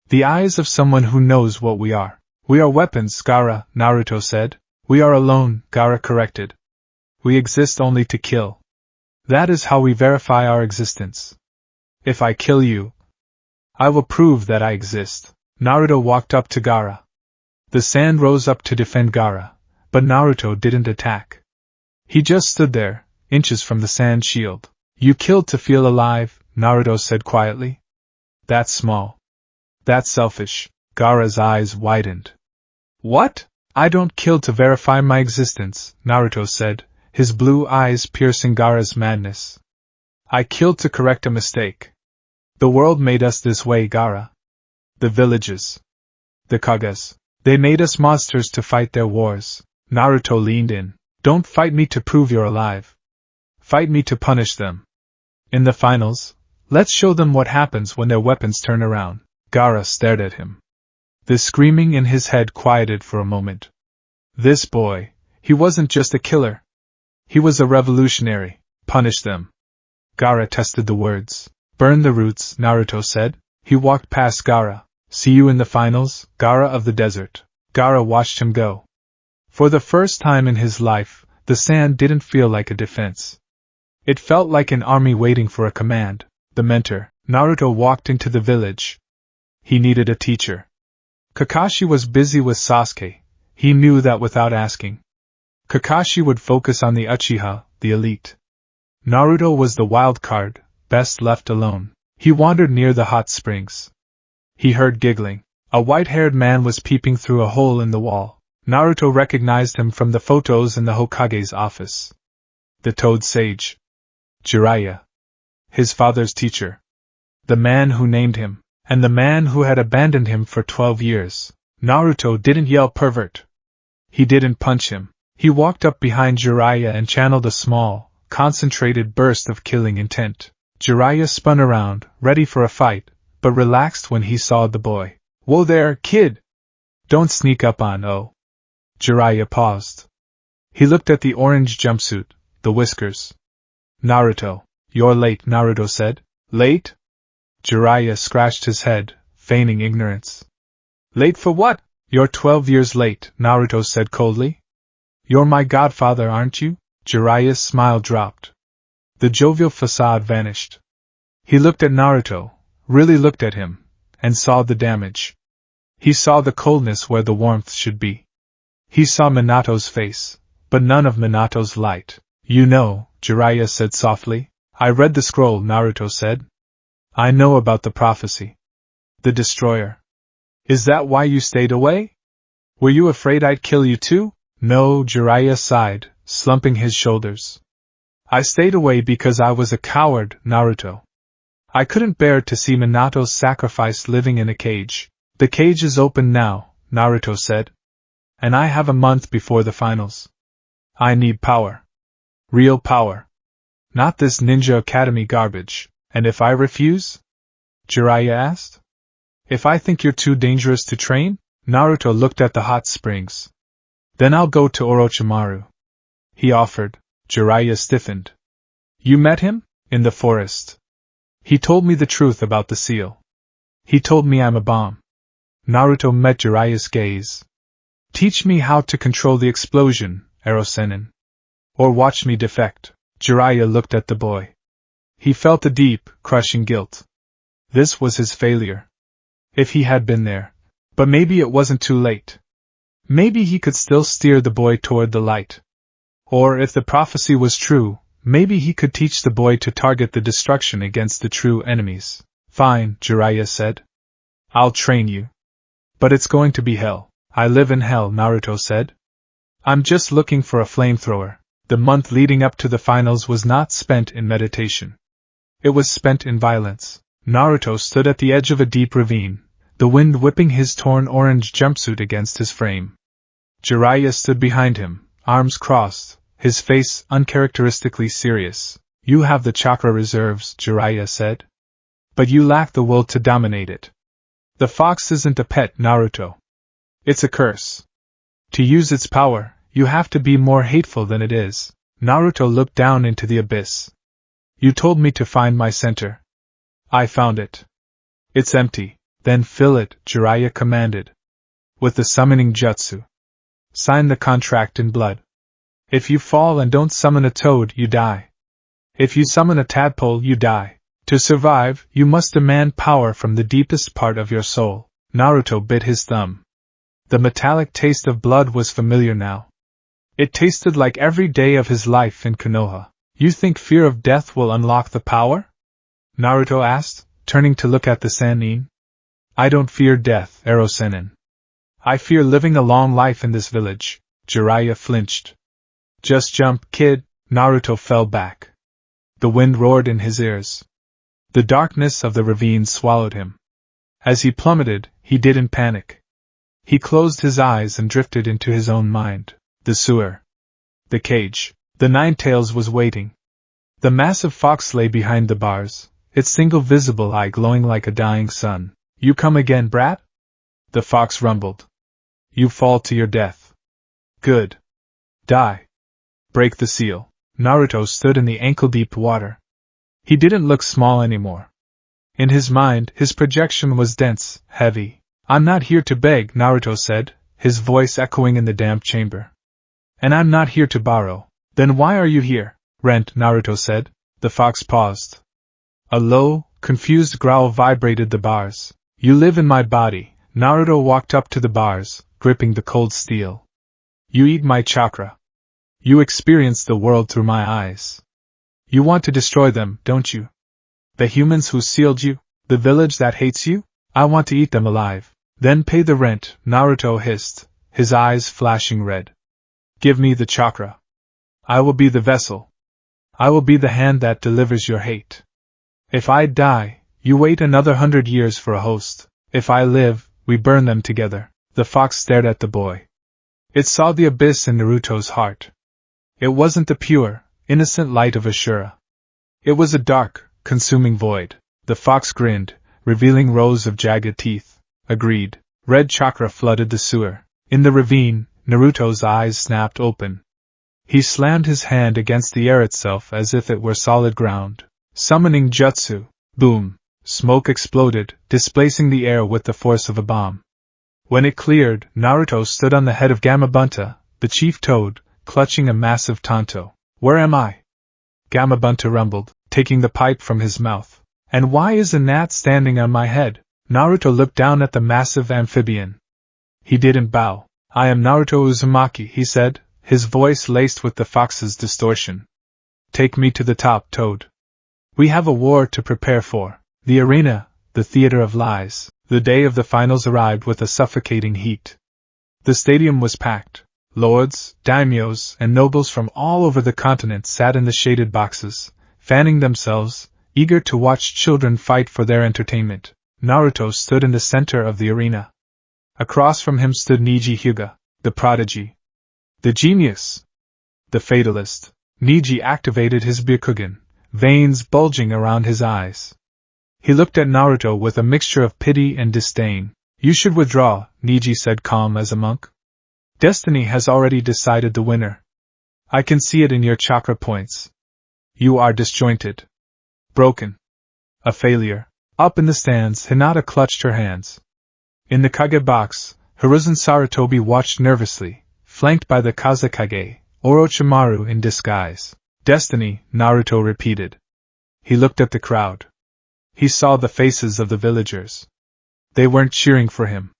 The eyes of someone who knows what we are. We are weapons, Gaara, Naruto said. We are alone, Gaara corrected. We exist only to kill. That is how we verify our existence. If I kill you, I will prove that I exist. Naruto walked up to Gaara. The sand rose up to defend Gaara, but Naruto didn't attack. He just stood there, inches from the sand shield. You killed to feel alive, Naruto said quietly. That's small. That's selfish. Gaara's eyes widened. What? I don't kill to verify my existence, Naruto said, his blue eyes piercing Gaara's madness. I killed to correct a mistake. The world made us this way, Gaara. The villages. The Kages. They made us monsters to fight their wars. Naruto leaned in. Don't fight me to prove you're alive. Fight me to punish them. In the finals, let's show them what happens when their weapons turn around. Gaara stared at him. The screaming in his head quieted for a moment. This boy, he wasn't just a killer. He was a revolutionary. Punish them. Gaara tested the words. Burn the roots, Naruto said. He walked past Gaara. See you in the finals, Gaara of the desert. Gaara watched him go. For the first time in his life, the sand didn't feel like a defense. It felt like an army waiting for a command. The mentor, Naruto, walked into the village. He needed a teacher. Kakashi was busy with Sasuke. He knew that without asking. Kakashi would focus on the Uchiha, the elite. Naruto was the wild card, best left alone. He wandered near the hot springs. He heard giggling. A white-haired man was peeping through a hole in the wall. Naruto recognized him from the photos in the Hokage's office. The Toad Sage. Jiraiya. His father's teacher. The man who named him, and the man who had abandoned him for 12 years. Naruto didn't yell pervert. He didn't punch him. He walked up behind Jiraiya and channeled a small, concentrated burst of killing intent. Jiraiya spun around, ready for a fight, but relaxed when he saw the boy. Whoa there, kid! Don't sneak up on Oh. Jiraiya paused. He looked at the orange jumpsuit, the whiskers. Naruto, you're late, Naruto said. Late? Jiraiya scratched his head, feigning ignorance. Late for what? You're 12 years late, Naruto said coldly. You're my godfather, aren't you? Jiraiya's smile dropped. The jovial facade vanished. He looked at Naruto, really looked at him, and saw the damage. He saw the coldness where the warmth should be. He saw Minato's face, but none of Minato's light. You know, Jiraiya said softly. I read the scroll, Naruto said. I know about the prophecy. The destroyer. Is that why you stayed away? Were you afraid I'd kill you too? No, Jiraiya sighed, slumping his shoulders. I stayed away because I was a coward, Naruto. I couldn't bear to see Minato's sacrifice living in a cage. The cage is open now, Naruto said. And I have a month before the finals. I need power. Real power. Not this Ninja Academy garbage. And if I refuse? Jiraiya asked. If I think you're too dangerous to train? Naruto looked at the hot springs. Then I'll go to Orochimaru. He offered. Jiraiya stiffened. You met him? In the forest. He told me the truth about the seal. He told me I'm a bomb. Naruto met Jiraiya's gaze. Teach me how to control the explosion, Erosenin. Or watch me defect. Jiraiya looked at the boy. He felt a deep, crushing guilt. This was his failure. If he had been there. But maybe it wasn't too late. Maybe he could still steer the boy toward the light. Or if the prophecy was true, maybe he could teach the boy to target the destruction against the true enemies. Fine, Jiraiya said. I'll train you. But it's going to be hell. I live in hell, Naruto said. I'm just looking for a flamethrower. The month leading up to the finals was not spent in meditation. It was spent in violence. Naruto stood at the edge of a deep ravine, the wind whipping his torn orange jumpsuit against his frame. Jiraiya stood behind him, arms crossed, his face uncharacteristically serious. You have the chakra reserves, Jiraiya said. But you lack the will to dominate it. The fox isn't a pet, Naruto. It's a curse. To use its power, you have to be more hateful than it is. Naruto looked down into the abyss. You told me to find my center. I found it. It's empty. Then fill it, Jiraiya commanded. With the summoning jutsu. Sign the contract in blood. If you fall and don't summon a toad, you die. If you summon a tadpole, you die. To survive, you must demand power from the deepest part of your soul. Naruto bit his thumb. The metallic taste of blood was familiar now. It tasted like every day of his life in Konoha. You think fear of death will unlock the power? Naruto asked, turning to look at the Sannin. I don't fear death, Erosenin. I fear living a long life in this village. Jiraiya flinched. Just jump, kid. Naruto fell back. The wind roared in his ears. The darkness of the ravine swallowed him. As he plummeted, he didn't panic. He closed his eyes and drifted into his own mind. The sewer. The cage. The Ninetales was waiting. The massive fox lay behind the bars, its single visible eye glowing like a dying sun. You come again, brat? The fox rumbled. You fall to your death. Good. Die. Break the seal. Naruto stood in the ankle-deep water. He didn't look small anymore. In his mind, his projection was dense, heavy. I'm not here to beg, Naruto said, his voice echoing in the damp chamber. And I'm not here to borrow. Then why are you here? Rent, Naruto said. The fox paused. A low, confused growl vibrated the bars. You live in my body. Naruto walked up to the bars, gripping the cold steel. You eat my chakra. You experience the world through my eyes. You want to destroy them, don't you? The humans who sealed you? The village that hates you? I want to eat them alive. Then pay the rent, Naruto hissed, his eyes flashing red. Give me the chakra. I will be the vessel. I will be the hand that delivers your hate. If I die, you wait another 100 years for a host. If I live, we burn them together. The fox stared at the boy. It saw the abyss in Naruto's heart. It wasn't the pure, innocent light of Ashura. It was a dark, consuming void. The fox grinned, revealing rows of jagged teeth. Agreed. Red chakra flooded the sewer. In the ravine, Naruto's eyes snapped open. He slammed his hand against the air itself as if it were solid ground. Summoning jutsu. Boom. Smoke exploded, displacing the air with the force of a bomb. When it cleared, Naruto stood on the head of Gamabunta, the chief toad, clutching a massive tanto. Where am I? Gamabunta rumbled, taking the pipe from his mouth. And why is a gnat standing on my head? Naruto looked down at the massive amphibian. He didn't bow. I am Naruto Uzumaki, he said, his voice laced with the fox's distortion. Take me to the top, Toad. We have a war to prepare for. The arena, the theater of lies. The day of the finals arrived with a suffocating heat. The stadium was packed. Lords, daimyos, and nobles from all over the continent sat in the shaded boxes, fanning themselves, eager to watch children fight for their entertainment. Naruto stood in the center of the arena. Across from him stood Niji Hyuga, the prodigy, the genius, the fatalist. Niji activated his Byakugan, veins bulging around his eyes. He looked at Naruto with a mixture of pity and disdain. You should withdraw, Niji said, calm as a monk. Destiny has already decided the winner. I can see it in your chakra points. You are disjointed. Broken. A failure. Up in the stands, Hinata clutched her hands. In the Kage box, Hiruzen Sarutobi watched nervously, flanked by the Kazekage, Orochimaru in disguise. Destiny, Naruto repeated. He looked at the crowd. He saw the faces of the villagers. They weren't cheering for him.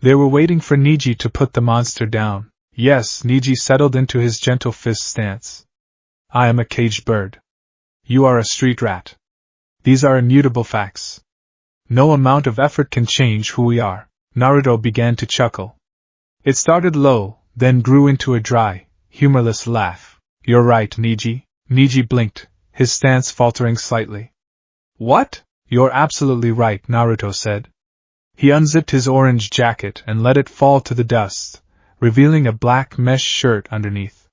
They were waiting for Niji to put the monster down. Yes, Niji settled into his gentle fist stance. I am a caged bird. You are a street rat. These are immutable facts. No amount of effort can change who we are. Naruto began to chuckle. It started low, then grew into a dry, humorless laugh. You're right, Niji. Niji blinked, his stance faltering slightly. What? You're absolutely right, Naruto said. He unzipped his orange jacket and let it fall to the dust, revealing a black mesh shirt underneath.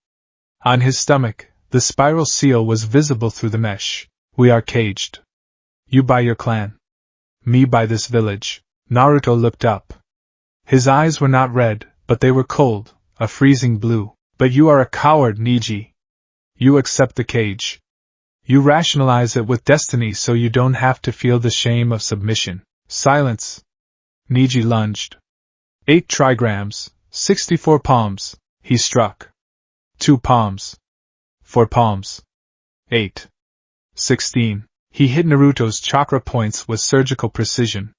On his stomach, the spiral seal was visible through the mesh. We are caged. You by your clan. Me by this village. Naruto looked up. His eyes were not red, but they were cold, a freezing blue. But you are a coward, Niji. You accept the cage. You rationalize it with destiny so you don't have to feel the shame of submission. Silence. Niji lunged. 8 trigrams, 64 palms, he struck. 2 palms. 4 palms. 8. 16. He hit Naruto's chakra points with surgical precision.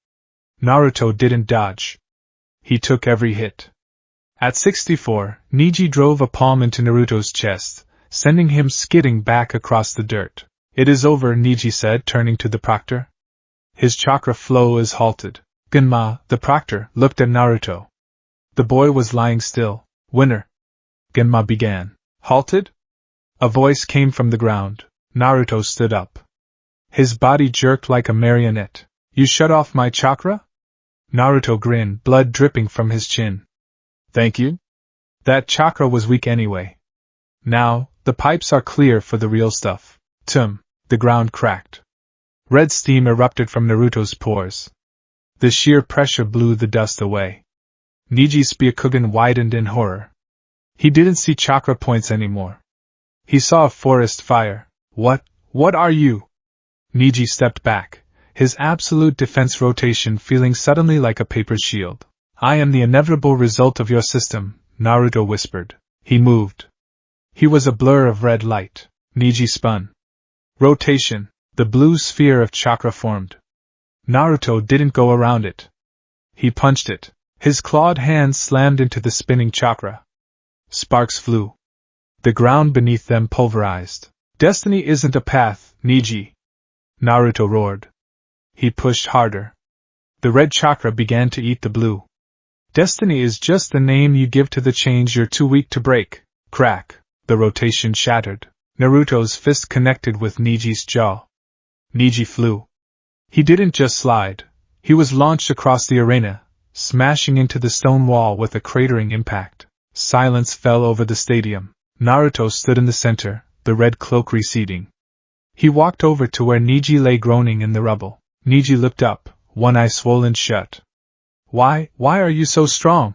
Naruto didn't dodge. He took every hit. At 64, Niji drove a palm into Naruto's chest, sending him skidding back across the dirt. It is over, Niji said, turning to the proctor. His chakra flow is halted. Genma, the proctor, looked at Naruto. The boy was lying still. Winner. Genma began. Halted? A voice came from the ground. Naruto stood up. His body jerked like a marionette. You shut off my chakra? Naruto grinned, blood dripping from his chin. Thank you? That chakra was weak anyway. Now, the pipes are clear for the real stuff. Tum. The ground cracked. Red steam erupted from Naruto's pores. The sheer pressure blew the dust away. Niji's Byakugan widened in horror. He didn't see chakra points anymore. He saw a forest fire. What are you? Niji stepped back, his absolute defense rotation feeling suddenly like a paper shield. I am the inevitable result of your system, Naruto whispered. He moved. He was a blur of red light. Niji spun. Rotation. The blue sphere of chakra formed. Naruto didn't go around it. He punched it. His clawed hands slammed into the spinning chakra. Sparks flew. The ground beneath them pulverized. Destiny isn't a path, Niji. Naruto roared. He pushed harder. The red chakra began to eat the blue. Destiny is just the name you give to the chains you're too weak to break. Crack. The rotation shattered. Naruto's fist connected with Niji's jaw. Niji flew. He didn't just slide. He was launched across the arena, smashing into the stone wall with a cratering impact. Silence fell over the stadium. Naruto stood in the center, the red cloak receding. He walked over to where Niji lay groaning in the rubble. Niji looked up, one eye swollen shut. Why are you so strong?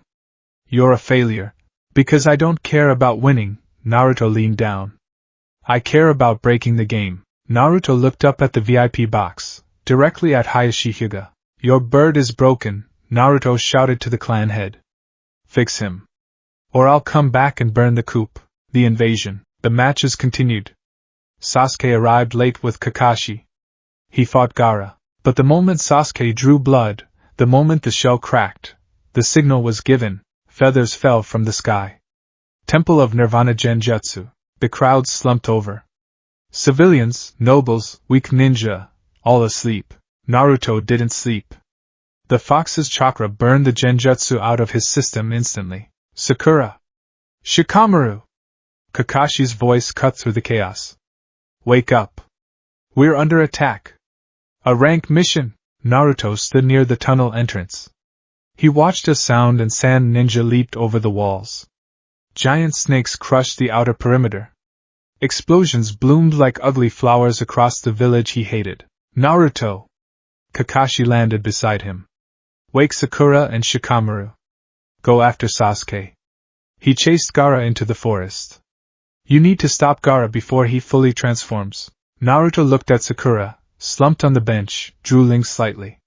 You're a failure. Because I don't care about winning, Naruto leaned down. I care about breaking the game. Naruto looked up at the VIP box, directly at Hayashi Hyuga. Your bird is broken, Naruto shouted to the clan head. Fix him. Or I'll come back and burn the coup. The invasion. The matches continued. Sasuke arrived late with Kakashi. He fought Gaara. But the moment Sasuke drew blood, the moment the shell cracked, the signal was given, feathers fell from the sky. Temple of Nirvana Genjutsu. The crowd slumped over. Civilians, nobles, weak ninja, all asleep. Naruto didn't sleep. The fox's chakra burned the genjutsu out of his system instantly. Sakura! Shikamaru! Kakashi's voice cut through the chaos. Wake up! We're under attack! A rank mission! Naruto stood near the tunnel entrance. He watched a sound and sand ninja leaped over the walls. Giant snakes crushed the outer perimeter. Explosions bloomed like ugly flowers across the village he hated. Naruto! Kakashi landed beside him. Wake Sakura and Shikamaru. Go after Sasuke. He chased Gaara into the forest. You need to stop Gaara before he fully transforms. Naruto looked at Sakura, slumped on the bench, drooling slightly.